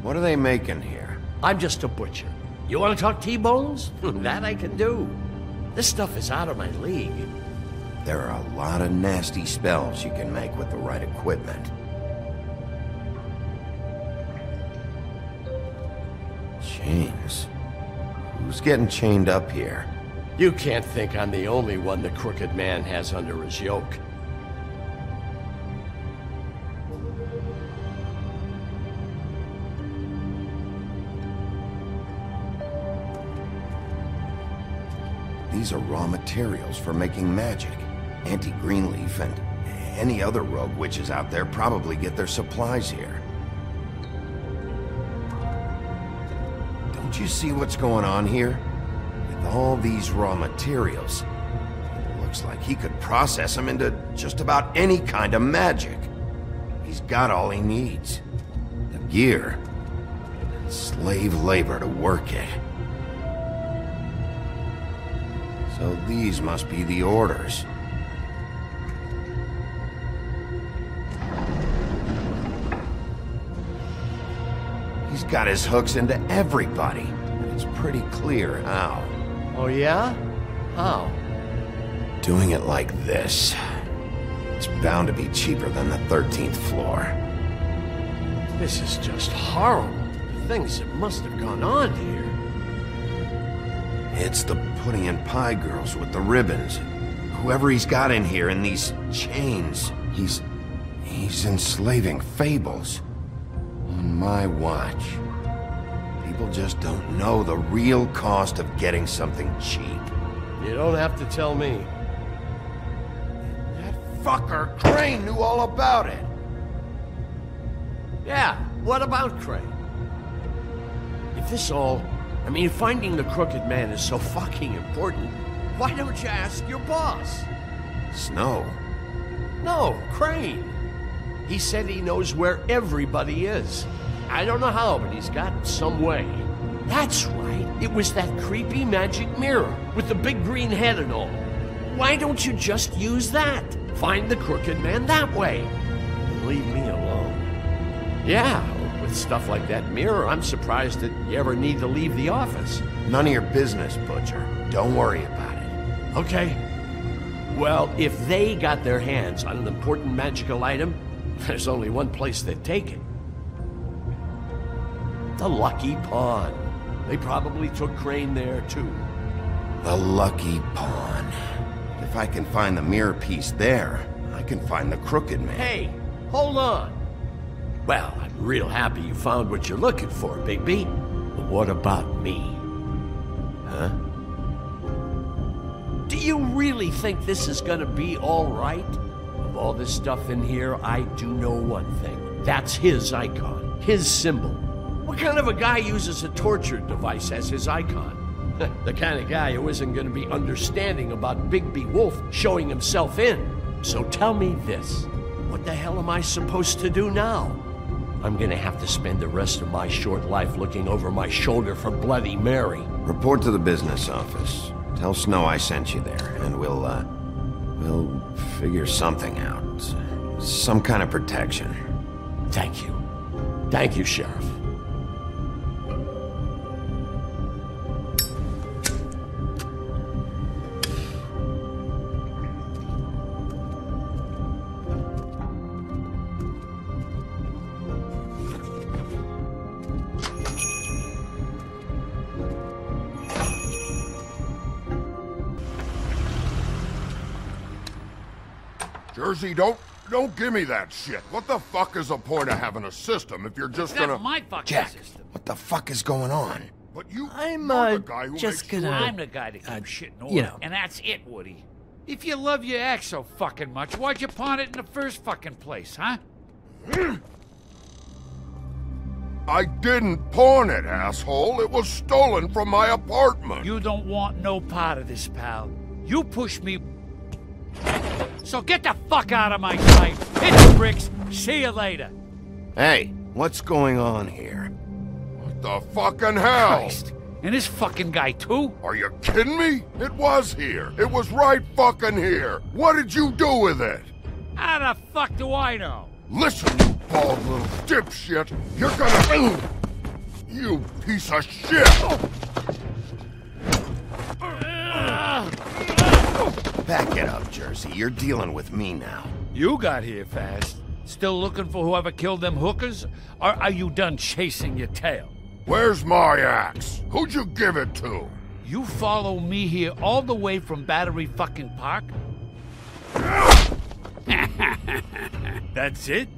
Speaker 1: What are they making here?
Speaker 14: I'm just a butcher. You want to talk T-bones? That I can do. This stuff is out of my league.
Speaker 1: There are a lot of nasty spells you can make with the right equipment. Chains. Who's getting chained up here?
Speaker 14: You can't think I'm the only one the crooked man has under his yoke.
Speaker 1: These are raw materials for making magic. Auntie Greenleaf and any other rogue witches out there probably get their supplies here. Don't you see what's going on here? With all these raw materials, it looks like he could process them into just about any kind of magic. He's got all he needs. The gear, and slave labor to work it. So these must be the orders. He's got his hooks into everybody, and it's pretty clear how.
Speaker 14: Oh yeah? How?
Speaker 1: Doing it like this. It's bound to be cheaper than the 13th floor.
Speaker 14: This is just horrible. The things that must have gone on here.
Speaker 1: It's the pudding and pie girls with the ribbons. Whoever he's got in here in these chains, he's enslaving Fables. On my watch. People just don't know the real cost of getting something cheap.
Speaker 14: You don't have to tell me.
Speaker 1: That fucker Crane knew all about it.
Speaker 14: Yeah, what about Crane? If this all... I mean, if finding the crooked man is so fucking important, why don't you ask your boss?
Speaker 1: Snow?
Speaker 14: No, Crane. He said he knows where everybody is. I don't know how, but he's got some way. That's right. It was that creepy magic mirror with the big green head and all. Why don't you just use that? Find the crooked man that way. And leave me alone. Yeah, with stuff like that mirror, I'm surprised that you ever need to leave the office.
Speaker 1: None of your business, Butcher. Don't worry about it.
Speaker 14: Okay. Well, if they got their hands on an important magical item, there's only one place they'd take it. The Lucky Pawn. They probably took Crane there, too.
Speaker 1: The Lucky Pawn. If I can find the mirror piece there, I can find the Crooked Man.
Speaker 14: Hey, hold on. Well, I'm real happy you found what you're looking for, Bigby. But what about me? Huh? Do you really think this is gonna be all right? Of all this stuff in here, I do know one thing. That's his icon, his symbol. What kind of a guy uses a torture device as his icon? The kind of guy who isn't gonna be understanding about Bigby Wolf showing himself in. So tell me this, what the hell am I supposed to do now? I'm gonna have to spend the rest of my short life looking over my shoulder for Bloody Mary.
Speaker 1: Report to the business office. Tell Snow I sent you there, and we'll figure something out. Some kind of protection.
Speaker 14: Thank you. Thank you, Sheriff.
Speaker 6: Jersey, don't give me that shit. What the fuck is the point of having a system if you're just gonna...
Speaker 15: That's my fucking
Speaker 1: Jack,
Speaker 15: system.
Speaker 1: what the fuck is going on?
Speaker 6: But you're
Speaker 15: I'm
Speaker 6: the guy who
Speaker 15: just
Speaker 6: makes
Speaker 15: gonna...
Speaker 6: sure-
Speaker 15: I'm the guy that keeps shit in order.
Speaker 3: you know.
Speaker 15: And that's it, Woody. If you love your ex so fucking much, why'd you pawn it in the first fucking place, huh?
Speaker 6: I didn't pawn it, asshole. It was stolen from my apartment.
Speaker 15: You don't want no part of this, pal. You pushed me... So get the fuck out of my sight. Hit the bricks. See you later.
Speaker 1: Hey, what's going on here?
Speaker 6: What the fucking hell?
Speaker 15: Christ. And this fucking guy, too?
Speaker 6: Are you kidding me? It was here. It was right fucking here. What did you do with it?
Speaker 15: How the fuck do I know?
Speaker 6: Listen, you bald little dipshit. You're gonna... You piece of shit!
Speaker 1: Back it up, Jersey. You're dealing with me now.
Speaker 15: You got here fast. Still looking for whoever killed them hookers? Or are you done chasing your tail?
Speaker 6: Where's my axe? Who'd you give it to?
Speaker 15: You follow me here all the way from Battery fucking Park? That's it?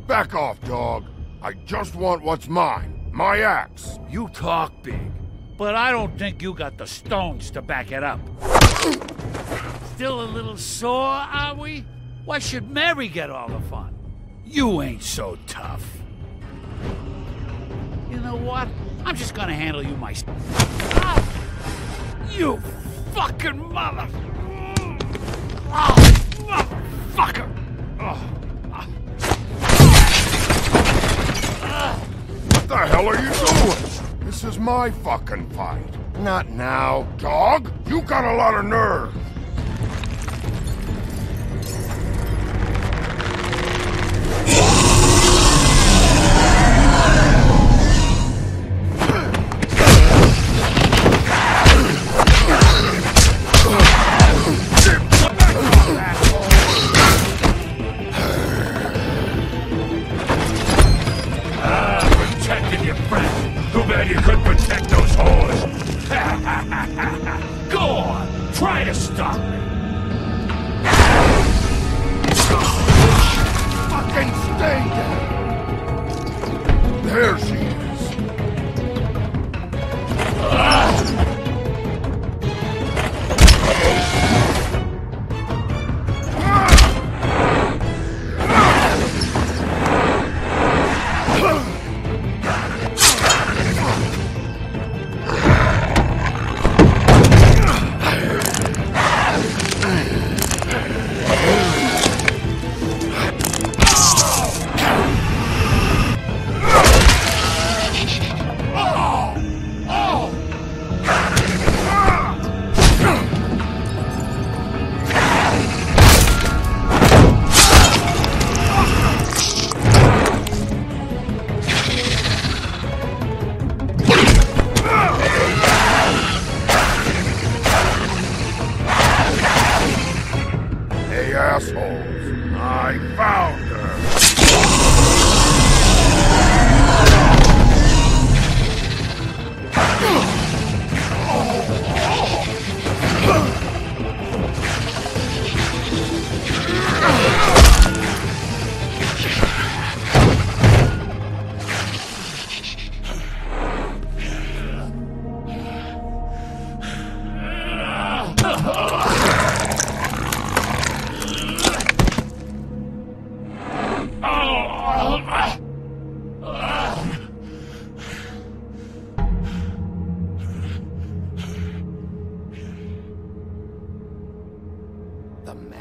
Speaker 6: Back off, dog. I just want what's mine. My axe.
Speaker 15: You talk big, but I don't think you got the stones to back it up. Still a little sore, are we? Why should Mary get all the fun? You ain't so tough. You know what? I'm just gonna handle you myself. Ah! You fucking mother... Oh, motherfucker!
Speaker 6: What the hell are you doing? This is my fucking fight.
Speaker 1: Not now.
Speaker 6: Dog, you got a lot of nerve.
Speaker 15: Protected your friend. Too bad you couldn't protect those whores. Go on, try to stop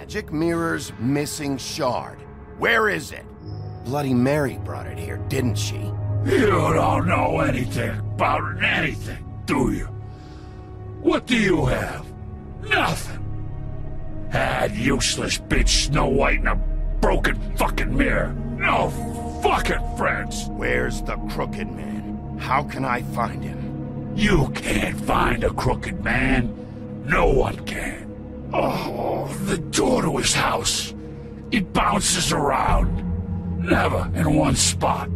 Speaker 1: magic mirror's missing shard. Where is it? Bloody Mary brought it here, didn't she?
Speaker 16: You don't know anything about anything, do you? What do you have? Nothing. That useless bitch Snow White and a broken fucking mirror. No fucking friends.
Speaker 1: Where's the Crooked Man? How can I find him?
Speaker 16: You can't find a crooked man. No one can. Oh, the door to his house. It bounces around. Never in one spot.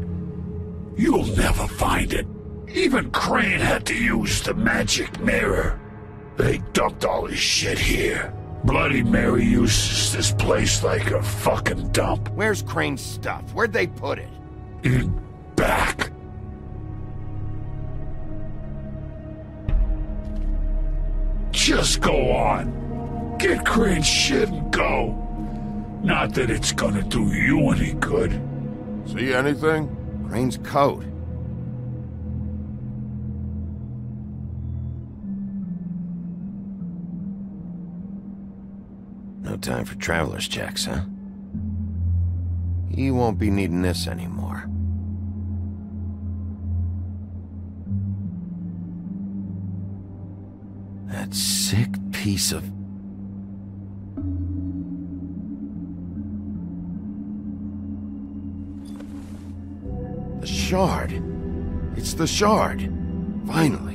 Speaker 16: You'll never find it. Even Crane had to use the magic mirror. They dumped all his shit here. Bloody Mary uses this place like a fucking dump.
Speaker 1: Where's Crane's stuff? Where'd they put it?
Speaker 16: In back. Just go on. Get Crane's shit and go. Not that it's gonna do you any good.
Speaker 2: See anything?
Speaker 1: Crane's coat. No time for traveler's checks, huh? He won't be needing this anymore. That sick piece of... The shard. It's the shard. Finally.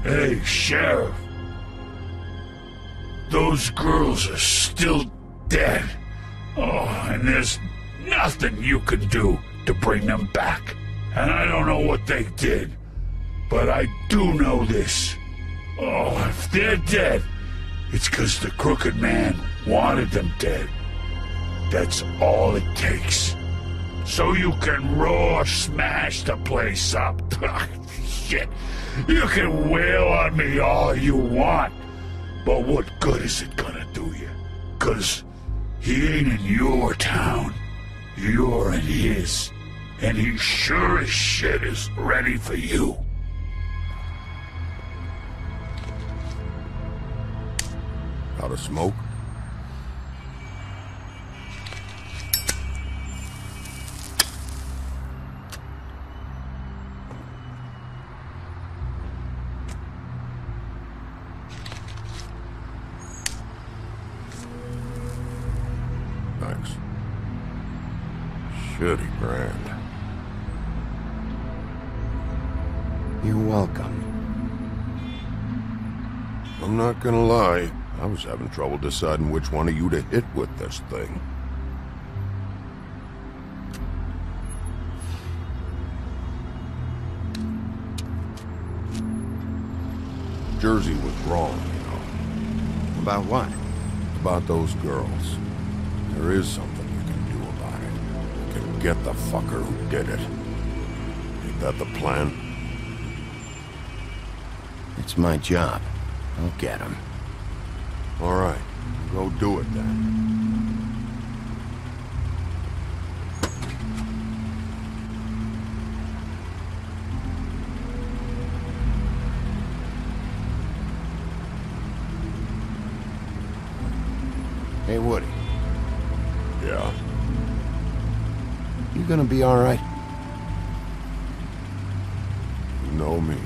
Speaker 16: Hey, Sheriff. Those girls are still dead. Oh, and there's nothing you can do to bring them back. And I don't know what they did, but I do know this. Oh, if they're dead, it's 'cause the Crooked Man wanted them dead. That's all it takes. So you can roar smash the place up. Shit. You can wail on me all you want, but what good is it gonna do you? 'Cause he ain't in your town. You're in his. And he sure as shit is ready for you.
Speaker 2: Out of smoke? Thanks. Shitty brand.
Speaker 1: You're welcome.
Speaker 2: I'm not gonna lie, I was having trouble deciding which one of you to hit with this thing. Jersey was wrong, you know.
Speaker 1: About what?
Speaker 2: About those girls. There is something you can do about it. You can get the fucker who did it. Ain't that the plan?
Speaker 1: It's my job. I'll get him.
Speaker 2: All right, go do it then.
Speaker 1: Hey, Woody.
Speaker 2: Yeah?
Speaker 1: You gonna be all right?
Speaker 2: You know me.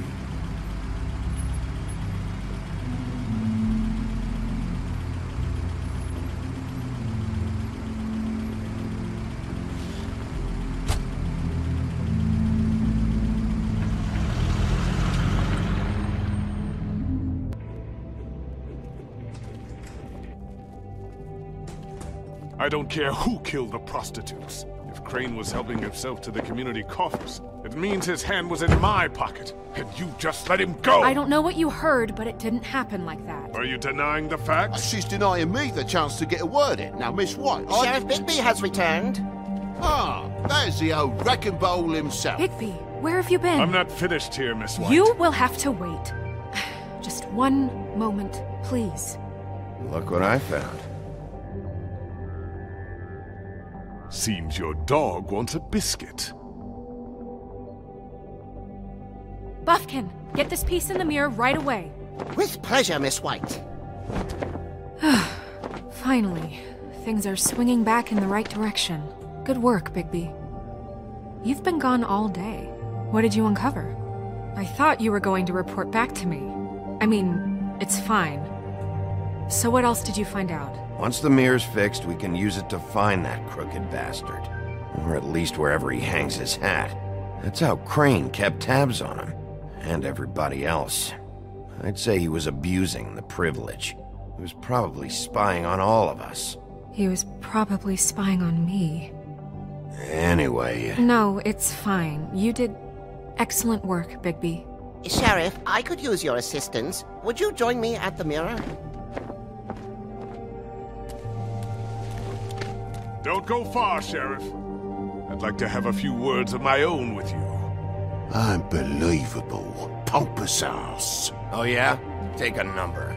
Speaker 6: I don't care who killed the prostitutes. If Crane was helping himself to the community coffers, it means his hand was in my pocket, and you just let him go!
Speaker 7: I don't know what you heard, but it didn't happen like that.
Speaker 6: Are you denying the facts?
Speaker 2: She's denying me the chance to get a word in. Now, Miss White...
Speaker 17: Sheriff Bigby has returned.
Speaker 2: Ah, there's the old wrecking bowl himself.
Speaker 7: Bigby, where have you been?
Speaker 6: I'm not finished here, Miss White.
Speaker 7: You will have to wait. Just one moment, please.
Speaker 1: Look what I found.
Speaker 6: Seems your dog wants a biscuit.
Speaker 7: Buffkin, Get this piece in the mirror right away.
Speaker 17: With pleasure, Miss White.
Speaker 7: Finally, things are swinging back in the right direction. Good work, Bigby. You've been gone all day. What did you uncover? I thought you were going to report back to me. I mean, it's fine. So what else did you find out?
Speaker 1: Once the mirror's fixed, we can use it to find that crooked bastard. Or at least wherever he hangs his hat. That's how Crane kept tabs on him. And everybody else. I'd say he was abusing the privilege. He was probably spying on all of us.
Speaker 7: He was probably spying on me.
Speaker 1: Anyway...
Speaker 7: No, it's fine. You did excellent work, Bigby.
Speaker 17: Sheriff, I could use your assistance. Would you join me at the mirror?
Speaker 6: Don't go far, Sheriff. I'd like to have a few words of my own with you.
Speaker 2: Unbelievable. Pompous ass.
Speaker 1: Oh yeah? Take a number.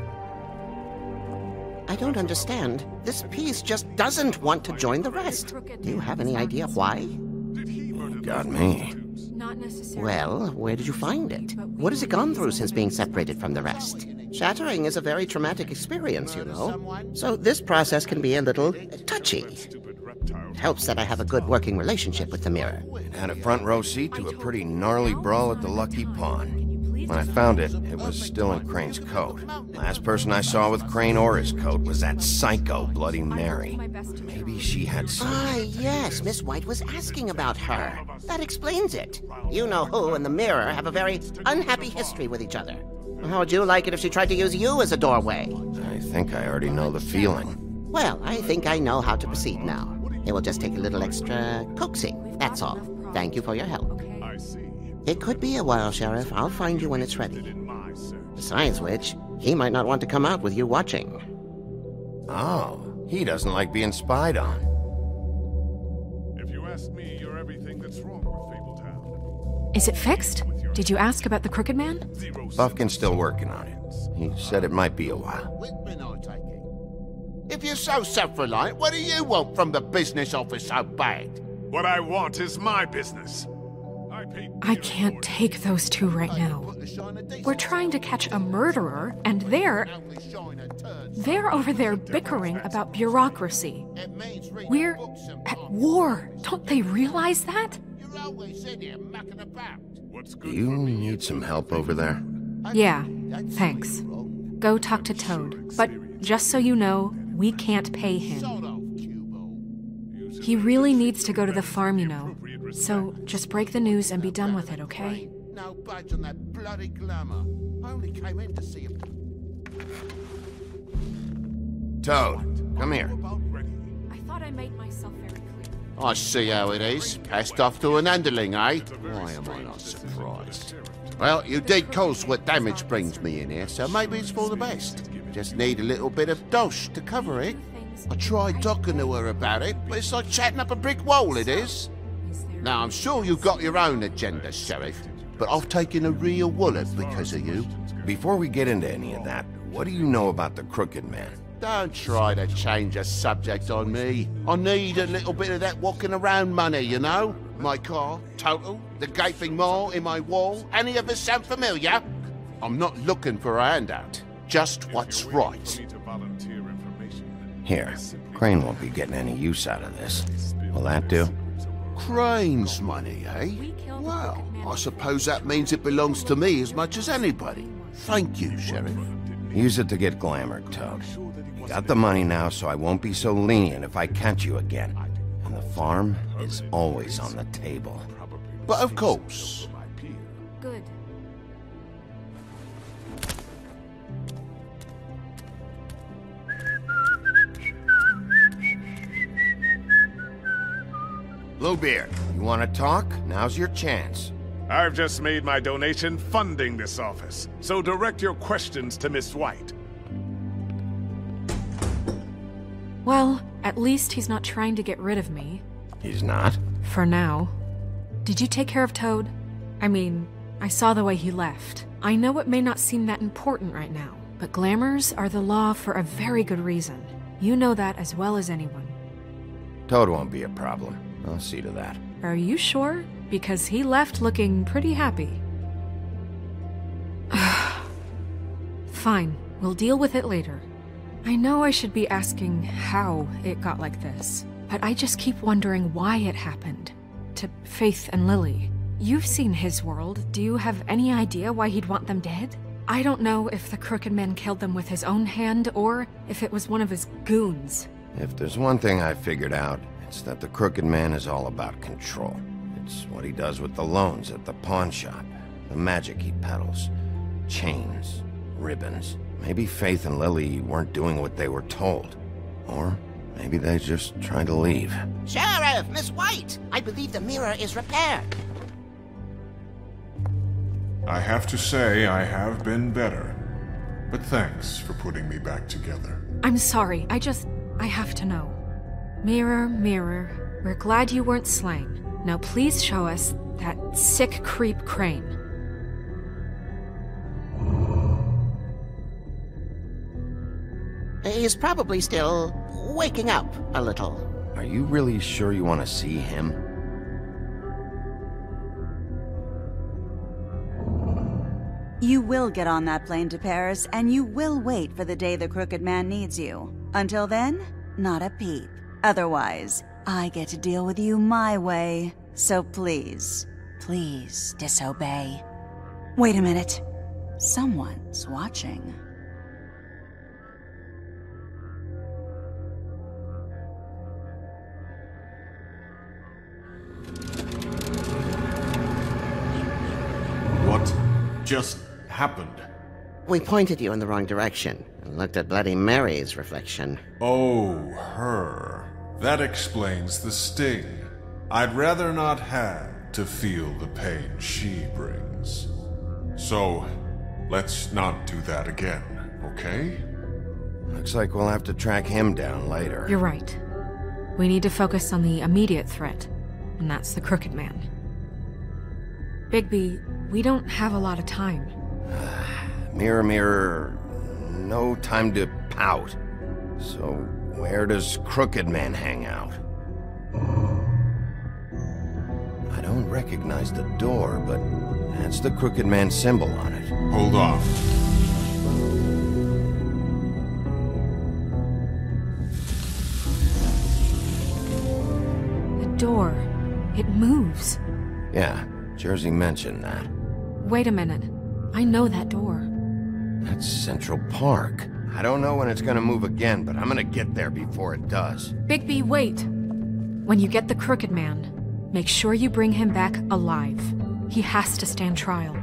Speaker 17: I don't understand. This piece just doesn't want to join the rest. Do you have any idea why?
Speaker 1: You got me.
Speaker 7: Not necessarily.
Speaker 17: Well, where did you find it? What has it gone through since being separated from the rest? Shattering is a very traumatic experience, you know. So this process can be a little touchy. It helps that I have a good working relationship with the mirror.
Speaker 1: It had a front row seat to a pretty gnarly brawl at the Lucky Pond. When I found it, it was still in Crane's coat. Last person I saw with Crane or his coat was that psycho Bloody Mary. Maybe she had some...
Speaker 17: Ah, yes, Miss White was asking about her. That explains it. You know who and the mirror have a very unhappy history with each other. How would you like it if she tried to use you as a doorway?
Speaker 1: I think I already know the feeling.
Speaker 17: Well, I think I know how to proceed now. It will just take a little extra coaxing, that's all. Thank you for your help. It could be a while, Sheriff. I'll find you when it's ready. Besides which, he might not want to come out with you watching.
Speaker 1: Oh, he doesn't like being spied on.
Speaker 6: If you ask me, you're everything that's wrong with Fabletown.
Speaker 7: Is it fixed? Did you ask about the Crooked Man?
Speaker 1: Buffkin's still working on it. He said it might be a while.
Speaker 18: If you're so self-reliant, what do you want from the business office so bad?
Speaker 6: What I want is my business.
Speaker 7: I can't take those two right now. We're trying to catch a murderer, and they're over there bickering about bureaucracy. We're at war. Don't they realize that?
Speaker 1: You need some help over there?
Speaker 7: Yeah, thanks. Go talk to Toad. But just so you know, we can't pay him. He really needs to go to the farm, you know. So just break the news and be done with it, okay?
Speaker 18: No budge on that bloody glamour. I only came in to see him.
Speaker 1: Toad, come here.
Speaker 7: I thought I made myself very clear.
Speaker 18: I see how it is. Passed off to an underling, eh? Why am I not surprised? Well, you did cause what damage brings me in here, so maybe it's for the best. Just need a little bit of dosh to cover it. I tried talking to her about it, but it's like chatting up a brick wall, it is. Now, I'm sure you've got your own agenda, Sheriff, but I've taken a real wallet because of you.
Speaker 1: Before we get into any of that, what do you know about the Crooked Man?
Speaker 18: Don't try to change a subject on me. I need a little bit of that walking around money, you know? My car, total, the gaping maw in my wall. Any of us sound familiar? I'm not looking for a handout, just what's right.
Speaker 1: Here, Crane won't be getting any use out of this. Will that do?
Speaker 18: Crane's money, eh? Well, I suppose that means it belongs to me as much as anybody. Thank you, Sheriff.
Speaker 1: Use it to get glamored, Toad. You got the money now, so I won't be so lenient if I catch you again. And the farm is always on the table.
Speaker 18: But of course.
Speaker 7: Good.
Speaker 1: Bluebeard, you want to talk? Now's your chance.
Speaker 6: I've just made my donation funding this office, so direct your questions to Miss White.
Speaker 7: Well, at least he's not trying to get rid of me.
Speaker 1: He's not?
Speaker 7: For now. Did you take care of Toad? I mean, I saw the way he left. I know it may not seem that important right now, but glamours are the law for a very good reason. You know that as well as anyone.
Speaker 1: Toad won't be a problem. I'll see to that.
Speaker 7: Are you sure? Because he left looking pretty happy. Fine, we'll deal with it later. I know I should be asking how it got like this, but I just keep wondering why it happened. To Faith and Lily. You've seen his world. Do you have any idea why he'd want them dead? I don't know if the Crooked Man killed them with his own hand, or if it was one of his goons.
Speaker 1: If there's one thing I figured out, it's that the Crooked Man is all about control. It's what he does with the loans at the pawn shop, the magic he peddles, chains, ribbons. Maybe Faith and Lily weren't doing what they were told. Or maybe they just tried to leave.
Speaker 17: Sheriff, Miss White! I believe the mirror is repaired.
Speaker 6: I have to say I have been better. But thanks for putting me back together.
Speaker 7: I'm sorry, I have to know. Mirror, mirror, we're glad you weren't slain. Now please show us that sick creep Crane.
Speaker 17: He's probably still waking up a little.
Speaker 1: Are you really sure you want to see him?
Speaker 19: You will get on that plane to Paris, and you will wait for the day the Crooked Man needs you. Until then, not a peep. Otherwise, I get to deal with you my way. So please, please disobey. Wait a minute. Someone's watching.
Speaker 6: What just happened?
Speaker 17: We pointed you in the wrong direction and looked at Bloody Mary's reflection.
Speaker 6: Oh, her. That explains the sting. I'd rather not have to feel the pain she brings. So, let's not do that again, okay?
Speaker 1: Looks like we'll have to track him down later.
Speaker 7: You're right. We need to focus on the immediate threat, and that's the Crooked Man. Bigby, we don't have a lot of time.
Speaker 1: Mirror, mirror, no time to pout. So, where does Crooked Man hang out? I don't recognize the door, but that's the Crooked Man symbol on it.
Speaker 6: Hold on.
Speaker 7: The door. It moves.
Speaker 1: Yeah, Jersey mentioned that.
Speaker 7: Wait a minute. I know that door.
Speaker 1: That's Central Park. I don't know when it's gonna move again, but I'm gonna get there before it does.
Speaker 7: Bigby, wait! When you get the Crooked Man, make sure you bring him back alive. He has to stand trial.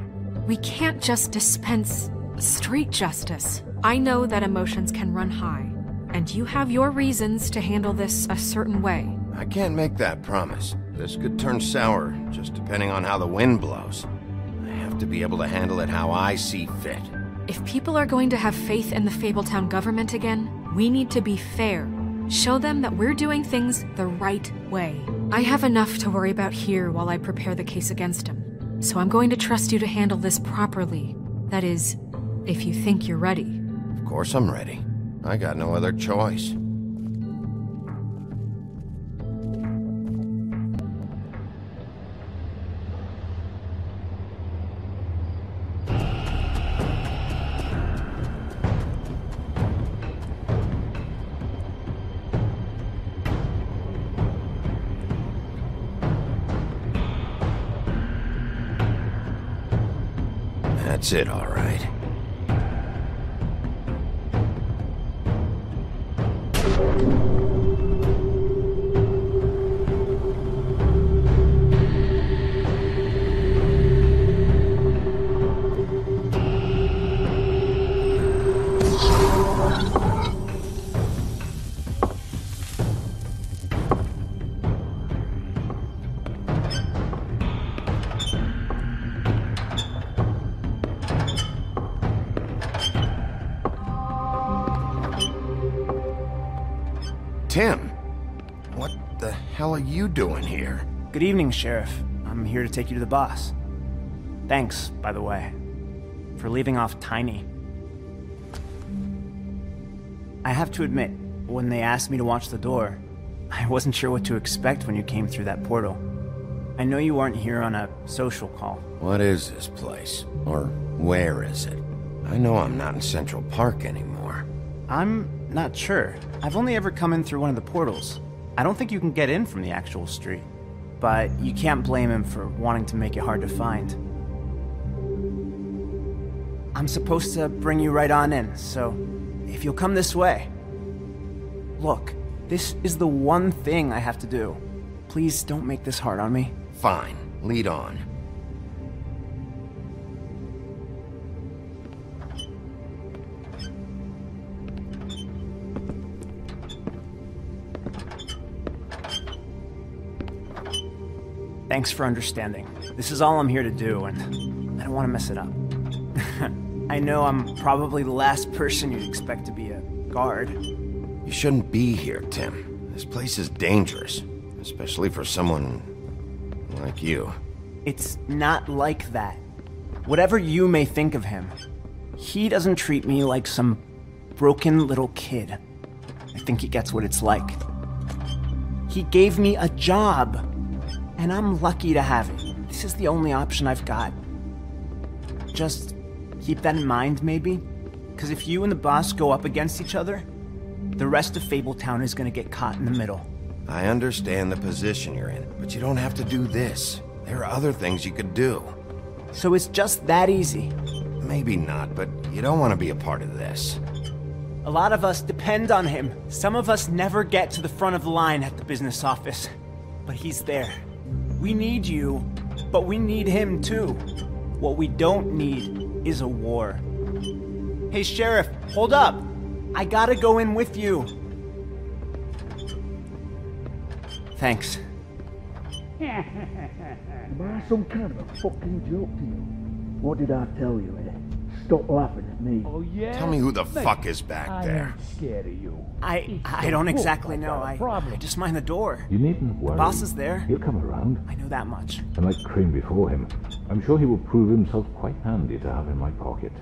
Speaker 7: We can't just dispense street justice. I know that emotions can run high, and you have your reasons to handle this a certain way.
Speaker 1: I can't make that promise. This could turn sour, just depending on how the wind blows. I have to be able to handle it how I see fit.
Speaker 7: If people are going to have faith in the Fabletown government again, we need to be fair. Show them that we're doing things the right way. I have enough to worry about here while I prepare the case against him. So I'm going to trust you to handle this properly. That is, if you think you're ready.
Speaker 1: Of course I'm ready. I got no other choice. That's it, all right. Tim, what the hell are you doing here?
Speaker 20: Good evening, Sheriff. I'm here to take you to the boss. Thanks, by the way, for leaving off Tiny. I have to admit, when they asked me to watch the door, I wasn't sure what to expect when you came through that portal. I know you aren't here on a social call.
Speaker 1: What is this place? Or where is it? I know I'm not in Central Park anymore.
Speaker 20: I'm not sure. I've only ever come in through one of the portals. I don't think you can get in from the actual street. But you can't blame him for wanting to make it hard to find. I'm supposed to bring you right on in, so if you'll come this way. Look, this is the one thing I have to do. Please don't make this hard on me.
Speaker 1: Fine, lead on.
Speaker 20: Thanks for understanding. This is all I'm here to do, and I don't want to mess it up. I know I'm probably the last person you'd expect to be a guard.
Speaker 1: You shouldn't be here, Tim. This place is dangerous, especially for someone like you.
Speaker 20: It's not like that. Whatever you may think of him, he doesn't treat me like some broken little kid. I think he gets what it's like. He gave me a job, and I'm lucky to have it. This is the only option I've got. Just keep that in mind, maybe? Because if you and the boss go up against each other, the rest of Fabletown is gonna get caught in the middle.
Speaker 1: I understand the position you're in, but you don't have to do this. There are other things you could do.
Speaker 20: So it's just that easy?
Speaker 1: Maybe not, but you don't want to be a part of this.
Speaker 20: A lot of us depend on him. Some of us never get to the front of the line at the business office. But he's there. We need you, but we need him too. What we don't need is a war. Hey, Sheriff, hold up! I gotta go in with you. Thanks.
Speaker 21: Am I some kind of a fucking joke to you? What did I tell you, eh? Stop laughing at me.
Speaker 10: Oh, yeah?
Speaker 1: Tell me who the fuck is back there.
Speaker 21: I'm scared of you.
Speaker 20: I don't exactly know. I just mind the door.
Speaker 22: You needn't worry.
Speaker 20: The boss is there.
Speaker 22: He'll come around.
Speaker 20: I know that much.
Speaker 22: And like Crane before him, I'm sure he will prove himself quite handy to have in my pocket.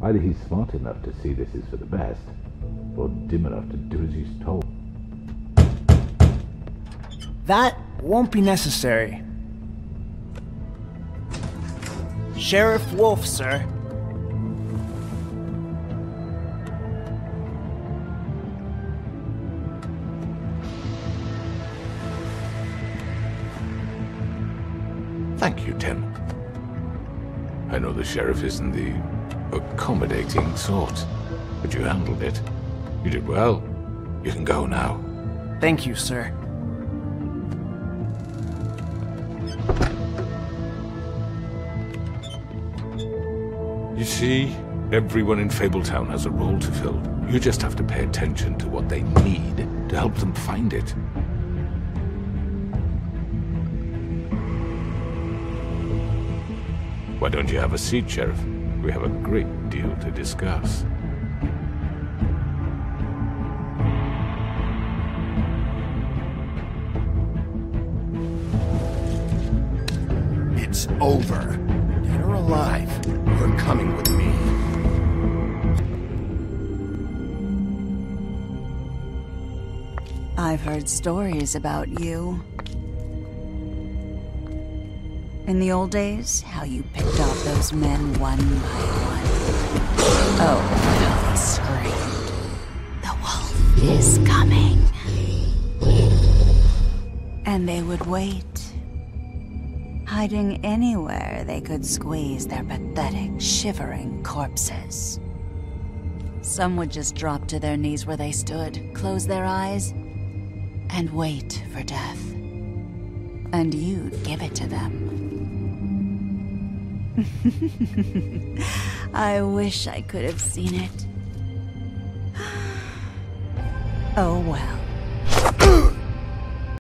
Speaker 22: Either he's smart enough to see this is for the best, or dim enough to do as he's told.
Speaker 20: That won't be necessary. Sheriff Wolf, sir.
Speaker 22: Thank you, Tim. I know the sheriff isn't the accommodating sort, but you handled it. You did well. You can go now.
Speaker 20: Thank you, sir.
Speaker 22: You see, everyone in Fabletown has a role to fill. You just have to pay attention to what they need to help them find it. Why don't you have a seat, Sheriff? We have a great deal to discuss.
Speaker 1: It's over. Dead or alive, you're coming with me.
Speaker 19: I've heard stories about you. In the old days, how you picked off those men one by one. Oh, how they screamed. The wolf is coming. And they would wait, hiding anywhere they could squeeze their pathetic, shivering corpses. Some would just drop to their knees where they stood, close their eyes, and wait for death. And you'd give it to them. I wish I could have seen it. Oh well.